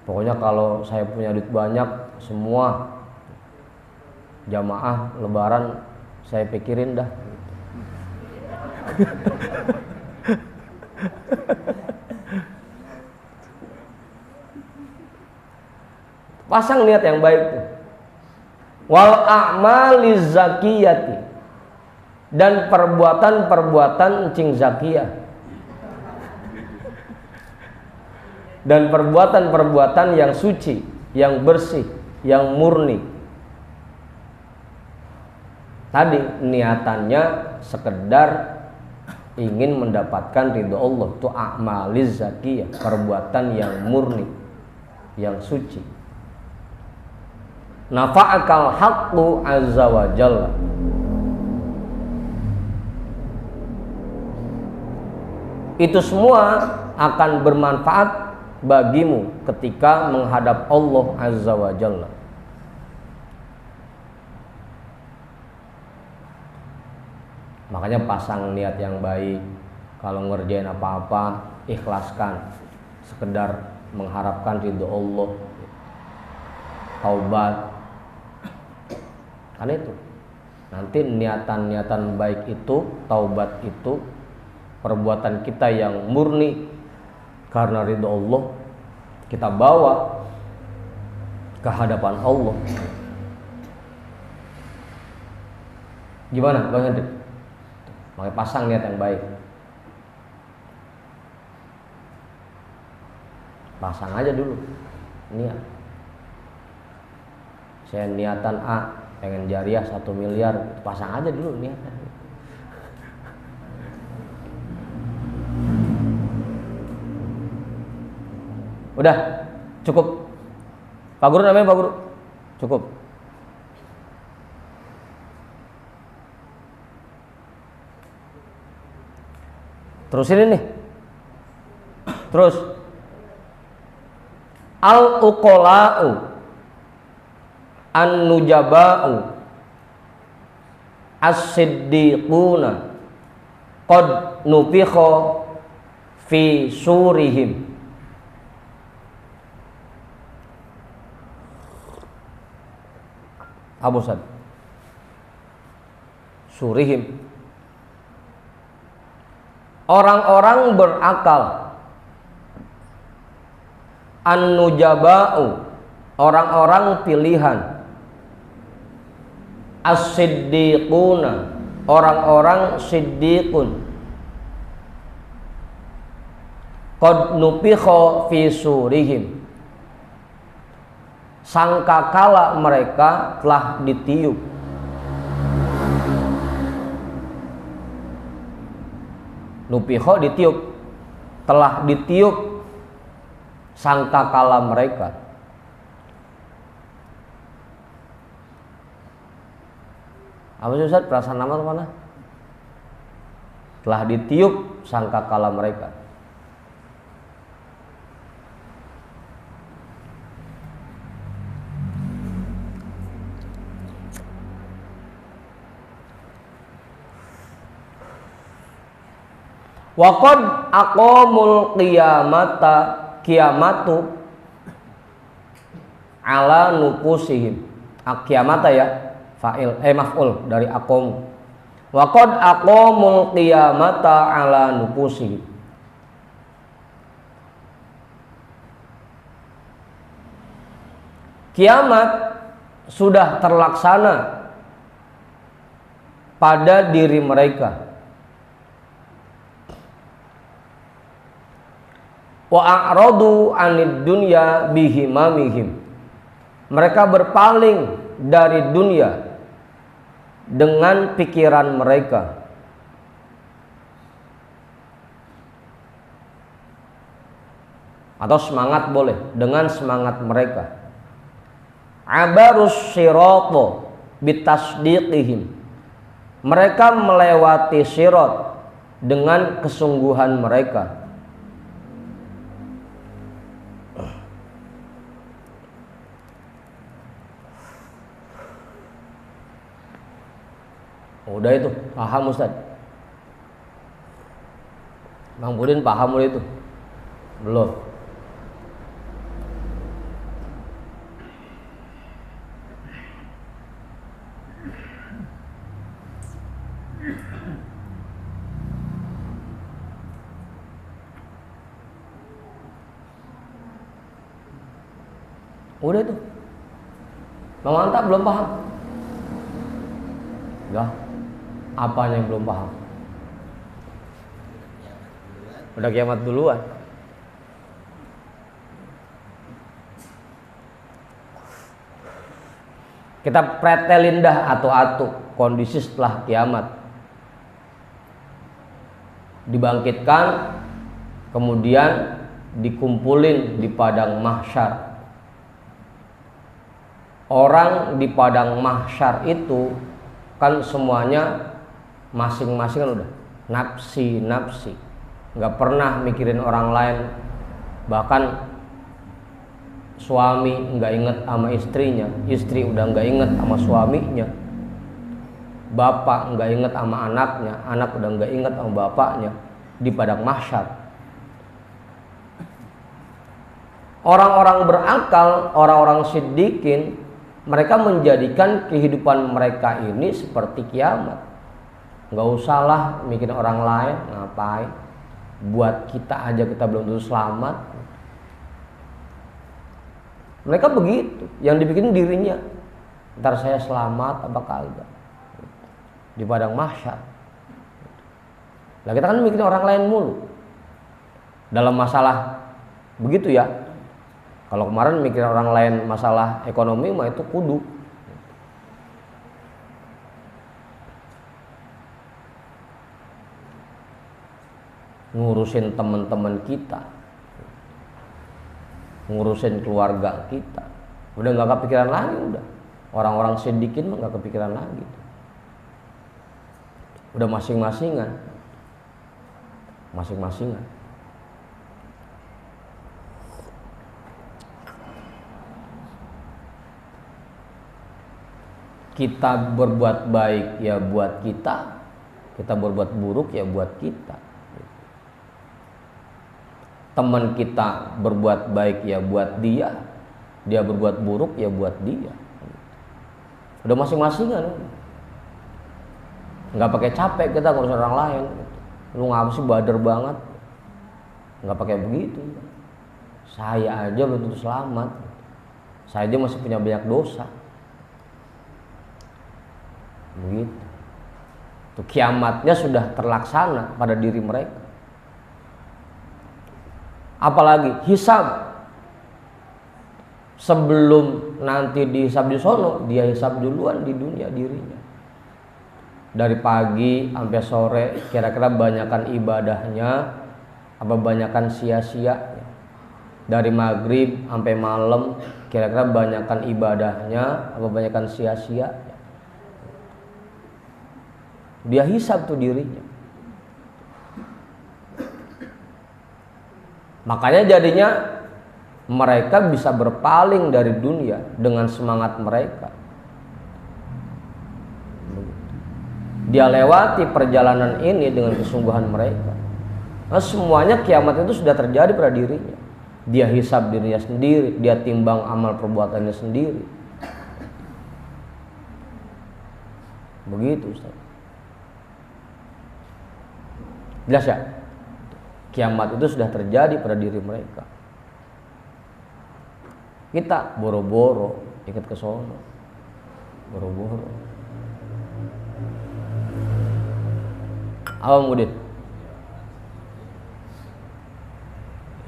Speaker 1: Pokoknya kalau saya punya duit banyak, semua jamaah lebaran saya pikirin dah. Pasang niat yang baik tuh. Wal a'maliz zakiyati, dan perbuatan-perbuatan cing zakiyah. Dan perbuatan-perbuatan yang suci, yang bersih, yang murni. Tadi niatannya sekedar ingin mendapatkan ridho Allah, itu a'maliz zakiyah, perbuatan yang murni, yang suci. Nafa'akal haqqu azza wa jalla, itu semua akan bermanfaat bagimu ketika menghadap Allah azza wa jalla. Makanya pasang niat yang baik. Kalau ngerjain apa-apa, ikhlaskan, sekedar mengharapkan ridho Allah, taubat. Kan itu. Nanti niatan-niatan baik itu, taubat itu, perbuatan kita yang murni karena ridho Allah, kita bawa ke hadapan Allah. Gimana Bang Hendrik? Makanya pasang niat yang baik. Pasang aja dulu niat. Saya niatan A, pengen jariah 1 miliar, pasang aja dulu niatan. Udah, cukup. Pak Guru namanya Pak Guru? Cukup. Terusin ini. Terus. Al-uqola'u an-nujaba'u as-siddiquna qad nufikha fi surihim. Abu Sad surihim, orang-orang berakal. An-nujaba'u, orang-orang pilihan. As-siddiquna, orang-orang siddiqun. Qad nufikha fi surihim, sangkakala mereka telah ditiup. Nufikha ditiup, telah ditiup sangkakala mereka. Apa sih Ustaz? Perasaan nama mana? Telah ditiup sangkakala mereka. Waqad aqamul kiamatu ala nufusihim. Kiamata ya, maf'ul dari aqam. Waqad aqamul qiyamata ala nufusihim. Kiamat sudah terlaksana pada diri mereka. Wa a'radu 'anid dunya bihimamihim. Mereka berpaling dari dunia dengan pikiran mereka. Atau semangat boleh, dengan semangat mereka. Abarus sirata bitasdiqihim. Mereka melewati sirat dengan kesungguhan mereka. Udah itu, paham Ustaz? Bang Budin paham udah itu? Belum? Udah itu. Bang Mantap belum paham? Enggak. Apanya yang belum paham? Udah kiamat duluan. Kita pretelin dah atu-atu kondisi setelah kiamat. Dibangkitkan, kemudian dikumpulin di padang mahsyar. Orang di padang mahsyar itu kan semuanya masing-masing kan udah nafsi, nggak pernah mikirin orang lain. Bahkan suami nggak inget sama istrinya, istri udah nggak inget sama suaminya, bapak nggak inget sama anaknya, anak udah nggak inget sama bapaknya di padang mahsyar. Orang-orang berakal, orang-orang siddiqin, mereka menjadikan kehidupan mereka ini seperti kiamat. Nggak usahlah mikirin orang lain, ngapain? Buat kita aja kita belum tentu selamat. Mereka begitu, yang dibikin dirinya. Ntar saya selamat apa kagak di padang mahsyar. Lah kita kan mikirin orang lain mulu dalam masalah begitu ya. Kalau kemarin mikirin orang lain masalah ekonomi mah itu kudu. Ngurusin teman-teman kita, ngurusin keluarga kita, udah nggak kepikiran lagi. Udah orang-orang sedikit mah nggak kepikiran lagi, udah masing-masingan. Kita berbuat baik ya buat kita, kita berbuat buruk ya buat kita. Teman kita berbuat baik ya buat dia, dia berbuat buruk ya buat dia. Udah masing-masing kan. Nggak pakai capek kita ngurus orang lain. Lu ngapa sih bader banget? Nggak pakai begitu. Saya aja belum tentu selamat. Saya aja masih punya banyak dosa. Begitu. Tuh, kiamatnya sudah terlaksana pada diri mereka. Apalagi hisab. Sebelum nanti dihisab di sono, dia hisab duluan di dunia dirinya. Dari pagi sampai sore, kira-kira banyakkan ibadahnya apa banyakkan sia-sia. Dari maghrib sampai malam, kira-kira banyakkan ibadahnya apa banyakkan sia-sia. Dia hisab tuh dirinya. Makanya jadinya mereka bisa berpaling dari dunia dengan semangat mereka. Dia lewati perjalanan ini dengan kesungguhan mereka. Nah, semuanya kiamat itu sudah terjadi pada dirinya. Dia hisab dirinya sendiri, dia timbang amal perbuatannya sendiri. Begitu, Ustaz. Jelas ya? Kiamat itu sudah terjadi pada diri mereka. Kita boro-boro ikut ke sono. Boro-boro. Apa Mudin?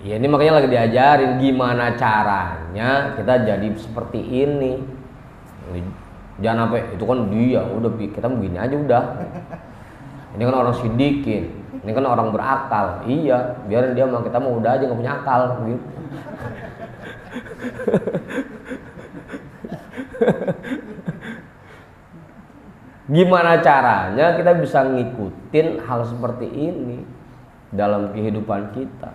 Speaker 1: Ya ini makanya lagi diajarin gimana caranya kita jadi seperti ini. Jangan sampai itu kan dia udah kita begini aja udah. Ini kan orang sidikin, ini kan orang berakal. Iya, biarin dia sama kita mau udah aja nggak punya akal gitu. Gimana caranya kita bisa ngikutin hal seperti ini dalam kehidupan kita?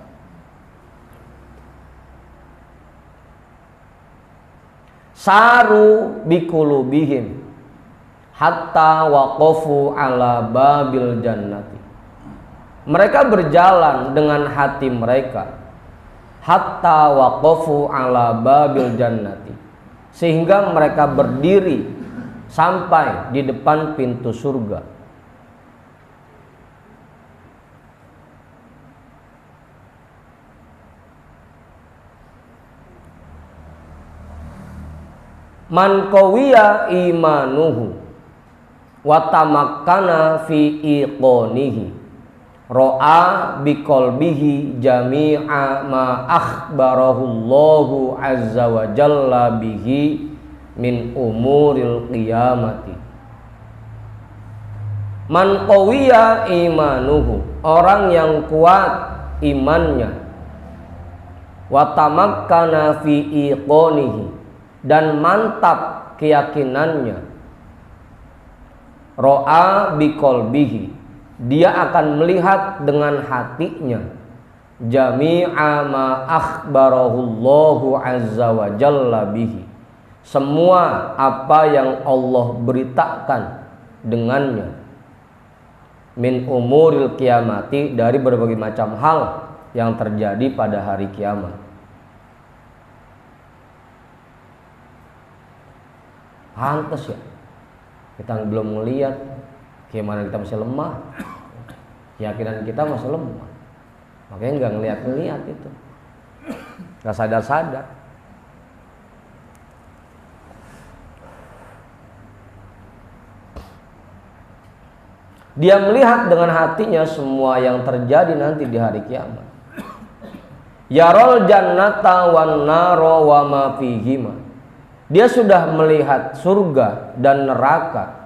Speaker 1: Saru biqulubihim hatta waqafu ala babil jannati. Mereka berjalan dengan hati mereka hatta waqafu ala babil jannati, sehingga mereka berdiri sampai di depan pintu surga. Man qawiya imanuhu wa tamakkana fi iqonihi ra'a biqalbihi jami'a ma akhbarahu Allahu azza wa jalla bihi min umuril qiyamati. Man qawiya imanuhu, orang yang kuat imannya, wa tamakkana fi iqonihi, dan mantap keyakinannya, ra'a biqalbihi, dia akan melihat dengan hatinya, jami'a ma akhbarahu Allahu azza wa jalla bihi, semua apa yang Allah beritakan dengannya, min umuril kiamati, dari berbagai macam hal yang terjadi pada hari kiamat. Pantes ya, kita belum melihat gimana kita masih lemah, keyakinan kita masih lemah, makanya nggak ngeliat itu, nggak sadar. Dia melihat dengan hatinya semua yang terjadi nanti di hari kiamat. Yarol jannata wan naro wa ma fihima. Dia sudah melihat surga dan neraka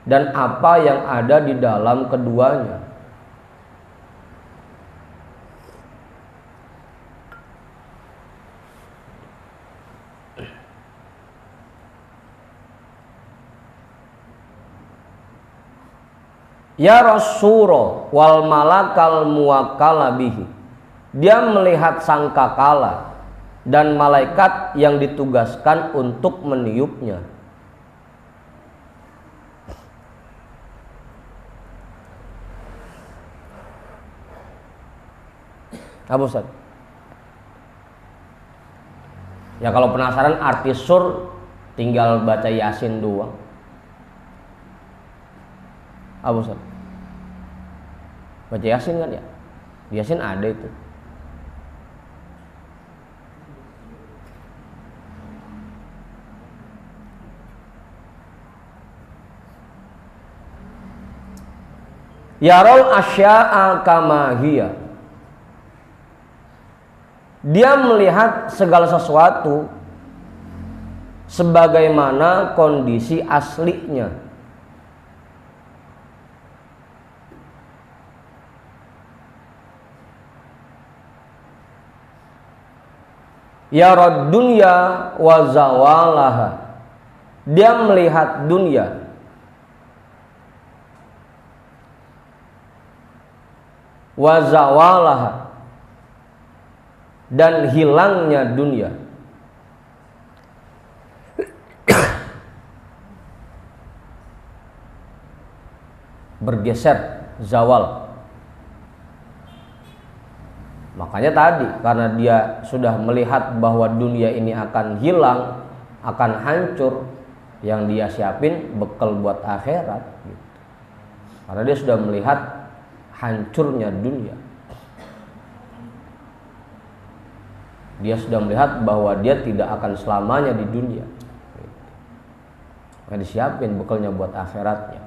Speaker 1: dan apa yang ada di dalam keduanya. Ya Rasulullah wal malakal muwakkala bihi. Dia melihat sangkakala dan malaikat yang ditugaskan untuk meniupnya. Apa Ustaz? Ya kalau penasaran arti sur tinggal baca Yasin doang. Apa Ustaz? Baca Yasin kan ya? Yasin ada itu. Yarol asya'a kama hiya. Dia melihat segala sesuatu sebagaimana kondisi aslinya. Yarad dunya wa zawalaha. Dia melihat dunia wa zawalaha, dan hilangnya dunia. Bergeser, zawal. Makanya tadi karena dia sudah melihat bahwa dunia ini akan hilang, akan hancur, yang dia siapin bekal buat akhirat gitu. Karena dia sudah melihat hancurnya dunia. Dia sudah melihat bahwa dia tidak akan selamanya di dunia. Maka disiapin bekalnya buat akhiratnya.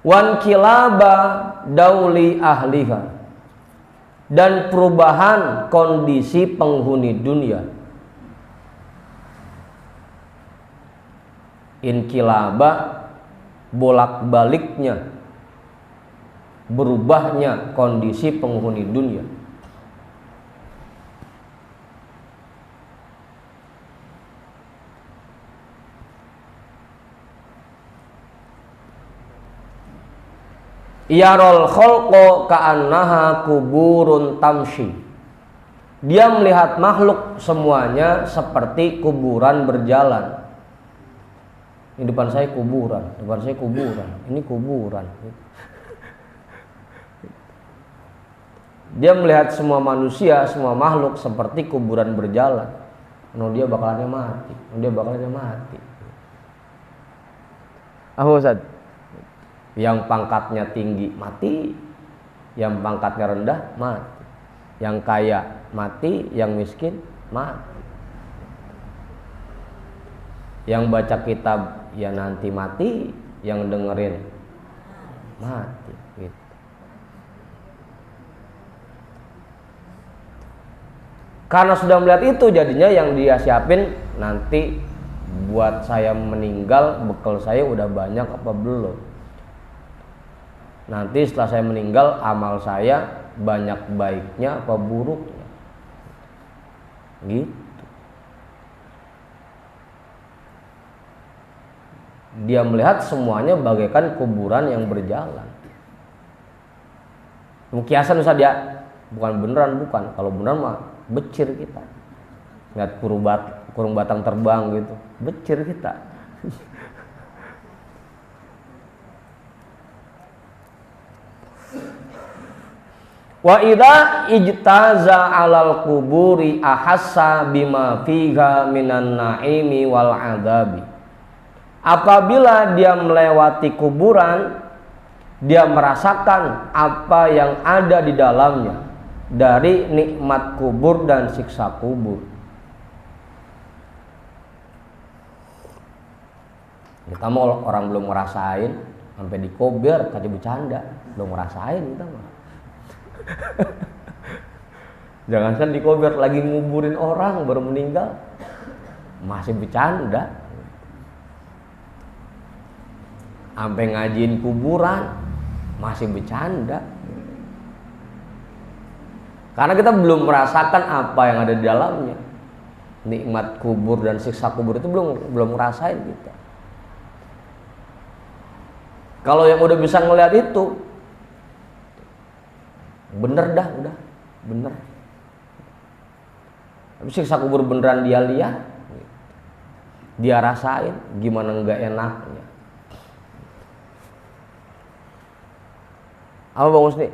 Speaker 1: Wan kilaba dauli ahliha, dan perubahan kondisi penghuni dunia. Inkilaba bolak-baliknya, berubahnya kondisi penghuni dunia. Yarol kholqo ka'annaha kuburun tamshi. Dia melihat makhluk semuanya seperti kuburan berjalan. Ini depan saya kuburan, depan saya kuburan, ini kuburan. Dia melihat semua manusia, semua makhluk seperti kuburan berjalan. Dia bakalannya mati, dia bakalannya mati. Ustaz, yang pangkatnya tinggi mati, yang pangkatnya rendah mati, yang kaya mati, yang miskin mati, yang baca kitab ya nanti mati, yang dengerin mati gitu. Karena sudah melihat itu, jadinya yang dia siapin nanti buat saya meninggal, bekal saya udah banyak apa belum. Nanti setelah saya meninggal, amal saya banyak baiknya apa buruknya. Gitu. Dia melihat semuanya bagaikan kuburan yang berjalan. Kiasan Ustaz ya, bukan beneran, bukan. Kalau beneran mah becir kita. Lihat kurung batang terbang gitu, becir kita. Wa idza ijtaza 'alal quburi ahassa bima fiha minan na'imi wal 'adzabi. Apabila dia melewati kuburan, dia merasakan apa yang ada di dalamnya dari nikmat kubur dan siksa kubur. Kita mau orang belum ngerasain, sampai dikober kaca bercanda, belum ngerasain kita mah. Jangankan dikober, lagi nguburin orang baru meninggal masih bercanda. Sampai ngajiin kuburan masih bercanda. Karena kita belum merasakan apa yang ada di dalamnya. Nikmat kubur dan siksa kubur itu belum ngerasain kita. Kalau yang udah bisa ngelihat itu, bener dah, udah bener. Tapi siksa kubur beneran dia lihat, dia rasain, gimana enggak enaknya. Apa Bang Husni?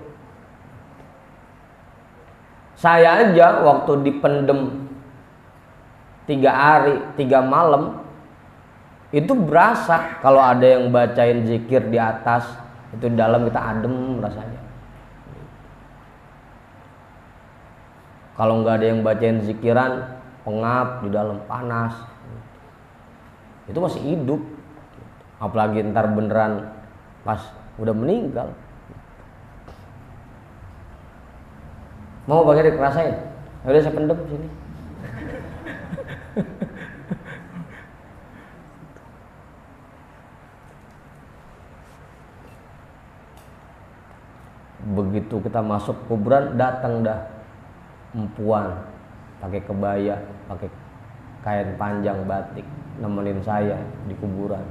Speaker 1: Saya aja waktu dipendem 3 hari 3 malam itu berasa kalau ada yang bacain zikir di atas, itu di dalam kita adem rasanya. Kalau nggak ada yang bacain zikiran, pengap di dalam, panas. Itu masih hidup. Apalagi ntar beneran pas udah meninggal. Mau bagian dikerasain? Udah saya pendem sini. Begitu kita masuk kuburan, datang dah empuan pakai kebaya, pakai kain panjang batik, nemenin saya di kuburan.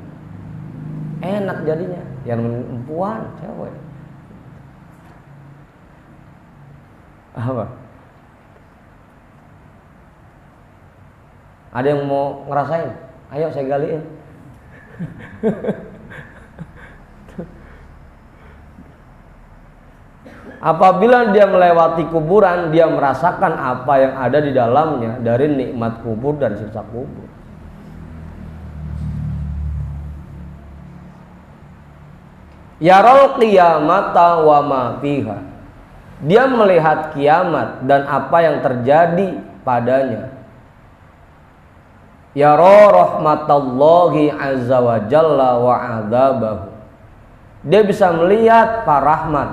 Speaker 1: Enak jadinya, yang nemenin empuan cewek. Apa? Ada yang mau ngerasain? Ayo saya galiin. Apabila dia melewati kuburan, dia merasakan apa yang ada di dalamnya dari nikmat kubur dan siksa kubur. Yarol qiyamata wa ma fiha. Dia melihat kiamat dan apa yang terjadi padanya. Yara rahmatallahi azza wa jalla wa adzabahu. Dia bisa melihat Pak Rahmat.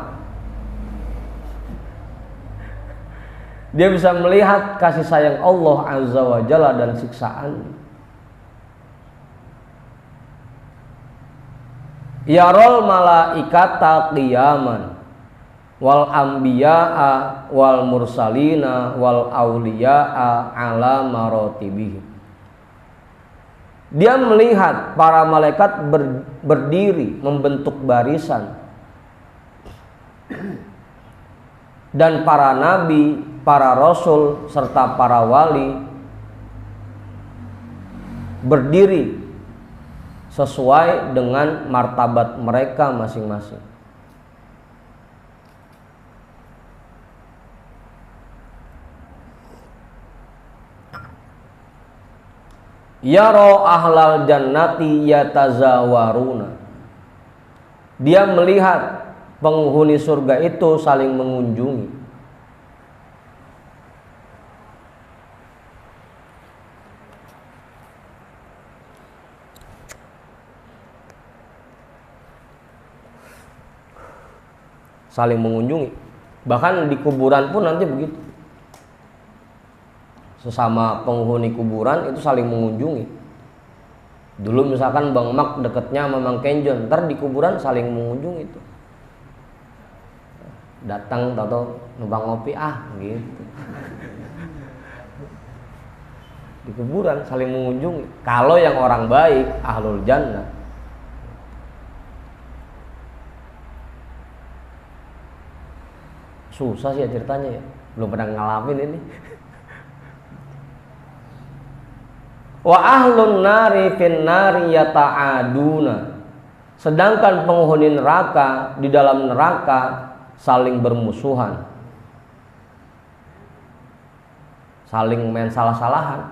Speaker 1: Dia bisa melihat kasih sayang Allah azza wa jalla dan siksaan. Yarol malaikata qiyaman wal anbiya'a wal mursalina wal auliya'a ala marotibih. Dia melihat para malaikat berdiri membentuk barisan, dan para nabi, para rasul serta para wali berdiri sesuai dengan martabat mereka masing-masing. Yara ahlal jannati yatazawaruna. Dia melihat penghuni surga itu saling mengunjungi. Saling mengunjungi. Bahkan di kuburan pun nanti begitu. Sesama penghuni kuburan itu saling mengunjungi. Dulu misalkan Bang Mak deketnya sama Mang Kenjon, ntar di kuburan saling mengunjungi itu. Datang atau numpang ngopi gitu. Di kuburan saling mengunjungi. Kalau yang orang baik, ahlul jannah. Susah sih ya ceritanya ya, belum pernah ngalamin ini. Wa ahlun nari fin nari yata'aduna. Sedangkan penghuni neraka di dalam neraka saling bermusuhan, saling main salah-salahan.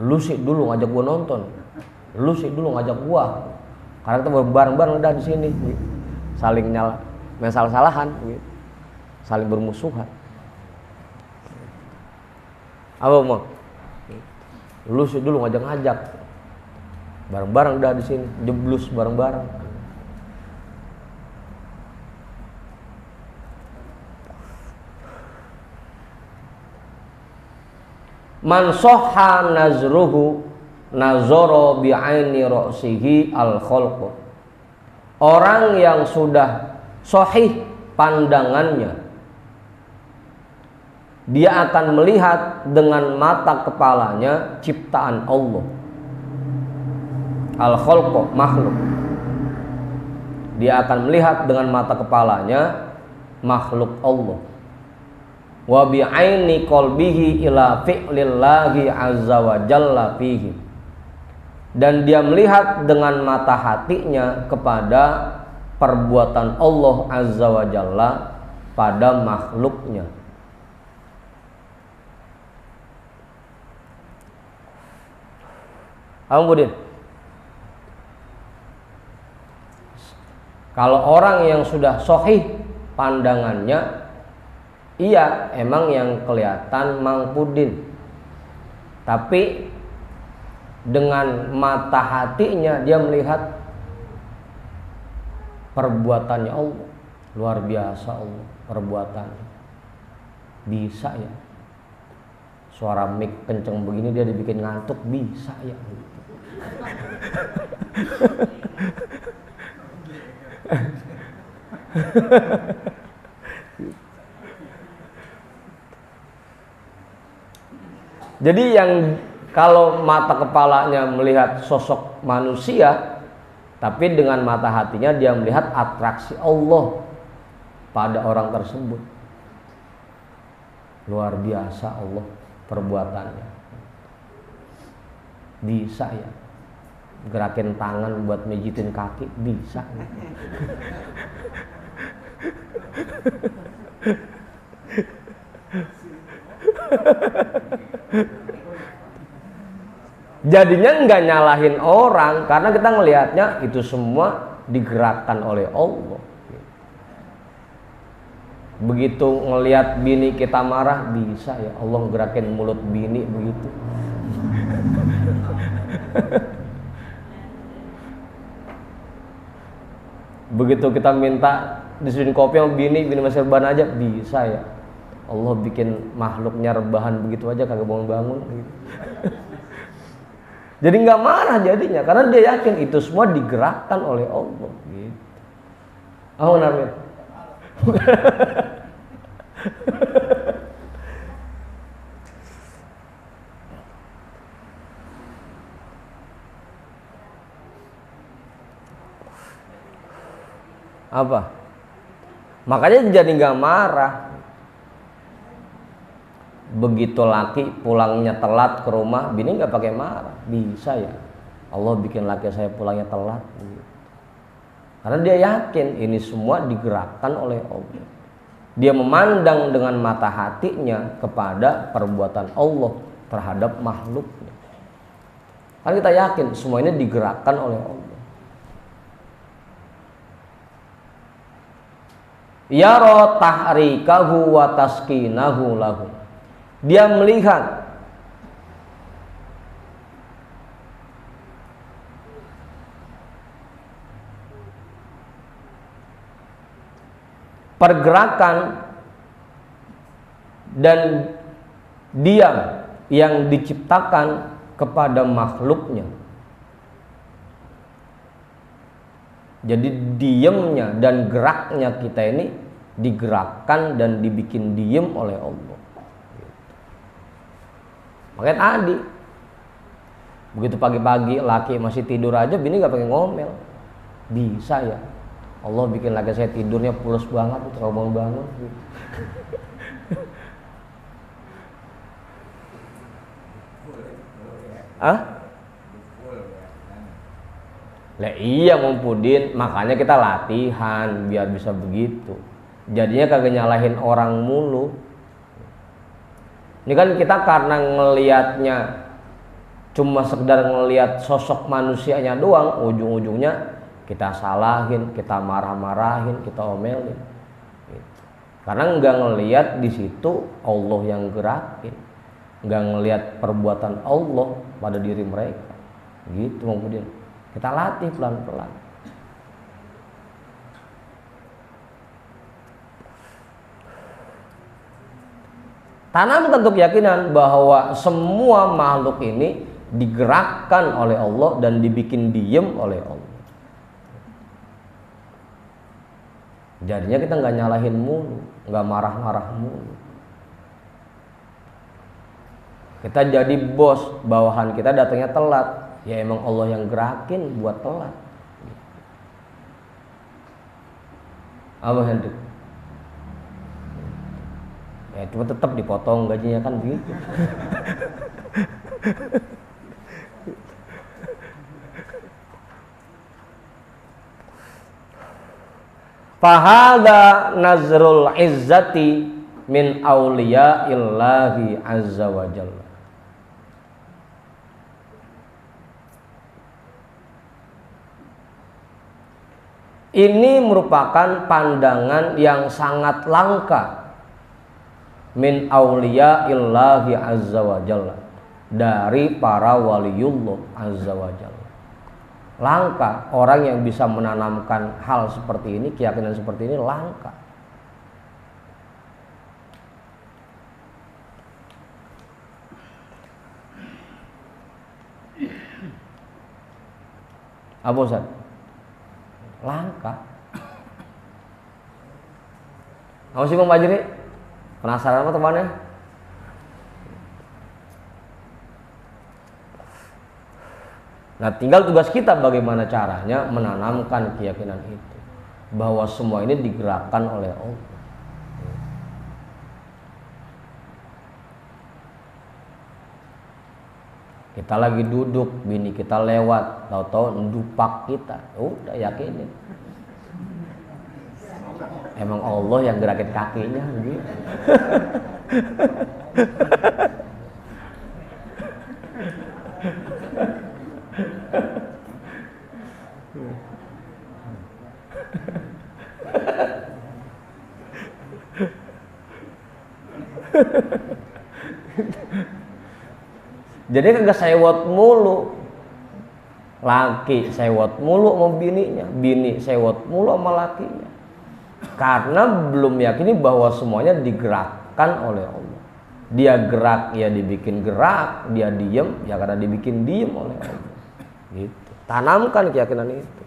Speaker 1: Lu sih dulu ngajak gua nonton, lu sih dulu ngajak gua, karena kita bareng-bareng udah di sini. Saling nyala, main salah-salahan, saling bermusuhan. Apa mau? Lu sih dulu ngajak-ngajak, bareng-bareng udah di sini, jeblus bareng-bareng. Man soha nazruhu nazoro bi'aini ra'sihi al-khalq. Orang yang sudah sahih pandangannya, dia akan melihat dengan mata kepalanya ciptaan Allah. Al-khalq, makhluk. Dia akan melihat dengan mata kepalanya makhluk Allah. Wa bi'aini qalbihi ila fi'lillahi azza wa jalla fihi. Dan dia melihat dengan mata hatinya kepada perbuatan Allah azza wa jalla pada makhluknya. Budin. Kalau orang yang sudah sahih pandangannya, iya emang yang kelihatan Mang Pudin, tapi dengan mata hatinya dia melihat perbuatannya Allah. Luar biasa Allah perbuatannya. Bisa ya, suara mic kenceng begini dia dibikin ngantuk, bisa ya. Jadi yang kalau mata kepalanya melihat sosok manusia, tapi dengan mata hatinya dia melihat atraksi Allah pada orang tersebut. Luar biasa Allah perbuatannya. Bisa ya, gerakin tangan buat mijitin kaki, bisa. Jadinya nggak nyalahin orang, karena kita ngelihatnya itu semua digerakkan oleh Allah. Begitu ngelihat bini kita marah, bisa ya Allah gerakin mulut bini begitu. Begitu kita minta disuruhin kopi sama bini masih rebahan aja, bisa ya Allah bikin makhluknya rebahan begitu aja kagak bangun-bangun gitu. Jadi nggak marah jadinya, karena dia yakin itu semua digerakkan oleh Allah gitu. Namanya apa? Makanya jadi nggak marah. Begitu laki pulangnya telat ke rumah, bini nggak pakai marah, bisa ya Allah bikin laki saya pulangnya telat gitu. Karena dia yakin ini semua digerakkan oleh Allah. Dia memandang dengan mata hatinya kepada perbuatan Allah terhadap makhluknya. Karena kita yakin semua ini digerakkan oleh Allah. Yara tahrikahu wa taskinahu lahu. Dia melihat pergerakan dan diam yang diciptakan kepada makhluknya. Jadi diamnya dan geraknya kita ini digerakkan dan dibikin diem oleh Allah. Makanya tadi begitu pagi-pagi laki masih tidur aja, bini gak pakai ngomel, bisa ya Allah bikin laki saya tidurnya pulas banget, kalau bangun-bangun gitu. Lah iya Mumpudin, makanya kita latihan biar bisa begitu. Jadinya kagak nyalahin orang mulu. Ini kan kita karena ngelihatnya cuma sekedar ngelihat sosok manusianya doang, ujung-ujungnya kita salahin, kita marah-marahin, kita omelin. Karena nggak ngelihat di situ Allah yang gerakin, nggak ngelihat perbuatan Allah pada diri mereka. Gitu kemudian kita latih pelan-pelan. Tanamkan untuk keyakinan bahwa semua makhluk ini digerakkan oleh Allah dan dibikin diem oleh Allah. Jadinya kita nggak nyalahin mulu, nggak marah-marah mulu. Kita jadi bos, bawahan kita datangnya telat, ya emang Allah yang gerakin buat telat. Apa Hendrik? Ya cuma tetap dipotong gajinya kan begitu. Fahada nazrul izzati min awliya illahi azza wa jalla. Ini merupakan pandangan yang sangat langka min auliya illahi azza wa jalla, dari para waliullah azza wa jalla. Langka orang yang bisa menanamkan hal seperti ini, keyakinan seperti ini langka. Apa Ustaz? Langka. Apa sih Bang Bajri? Penasaran apa temannya? Nah, tinggal tugas kita bagaimana caranya menanamkan keyakinan itu, bahwa semua ini digerakkan oleh Allah. Kita lagi duduk, bini kita lewat, tahu-tahu ndupak kita, udah yakinin. Emang Allah yang gerakin kakinya gitu. Jadi kagak sewot mulu, laki sewot mulu sama bininya, bini sewot mulu sama lakinya, karena belum yakini bahwa semuanya digerakkan oleh Allah. Dia gerak ya dibikin gerak, dia diem ya karena dibikin diem oleh Allah. Gitu. Tanamkan keyakinan itu.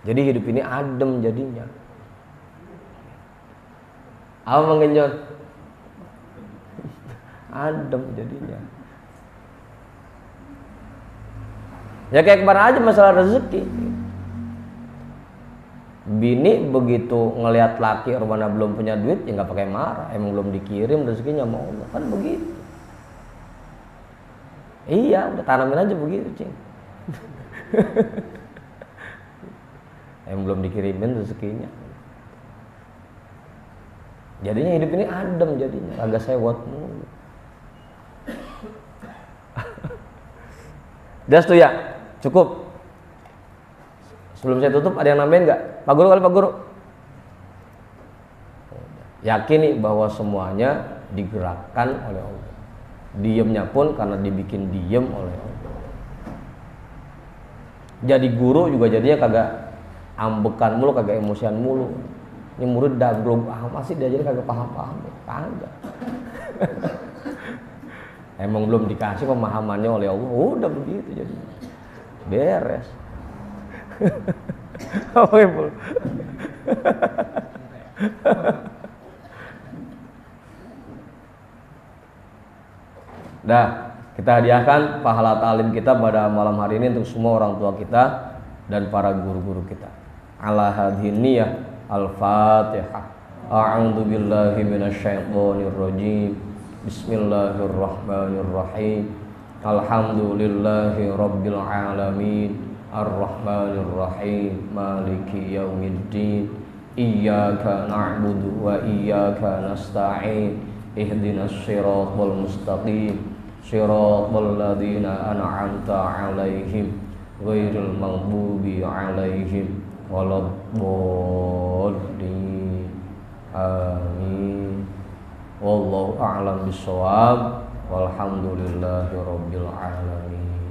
Speaker 1: Jadi hidup ini adem jadinya. Apa mengenjot? Adem jadinya. Ya kayak kemarin aja masalah rezeki. Bini begitu ngelihat laki rumahnya belum punya duit ya nggak pakai marah, emang belum dikirim rezekinya sama Allah, kan begitu. Iya, udah tanamin aja begitu, cing. Emang belum dikirimin rezekinya. Jadinya hidup ini adem jadinya, agak sewot mulu. Das tuh ya, cukup. Sebelum saya tutup ada yang nambahin nggak? Pak Guru kali Pak Guru. Yakini bahwa semuanya digerakkan oleh Allah. Diemnya pun karena dibikin diem oleh Allah. Jadi guru juga jadinya kagak ambekan mulu, kagak emosian mulu. Ini murid daglog masih diajarin kagak paham-paham, kagak. Emang belum dikasih pemahamannya oleh Allah, udah begitu jadi beres. Apa ibu? Dah, kita hadiahkan pahala ta'lim kita pada malam hari ini untuk semua orang tua kita dan para guru-guru kita. Ala hadhiniyah al-Fatihah. A'udzu billahi minasyaitonir rajim. Bismillahirrahmanirrahim. Alhamdulillahi rabbil alamin. Ar-Rahmanir-Rahim, Maliki yaumiddin. Iyyaka na'budu wa iyyaka nasta'in. Ihdinas siratal mustaqim. Siratal ladzina an'amta 'alaihim ghairil maghdubi 'alaihim waladdallin. Amin. Wallahu a'lam bishawab. Walhamdulillahi rabbil alamin.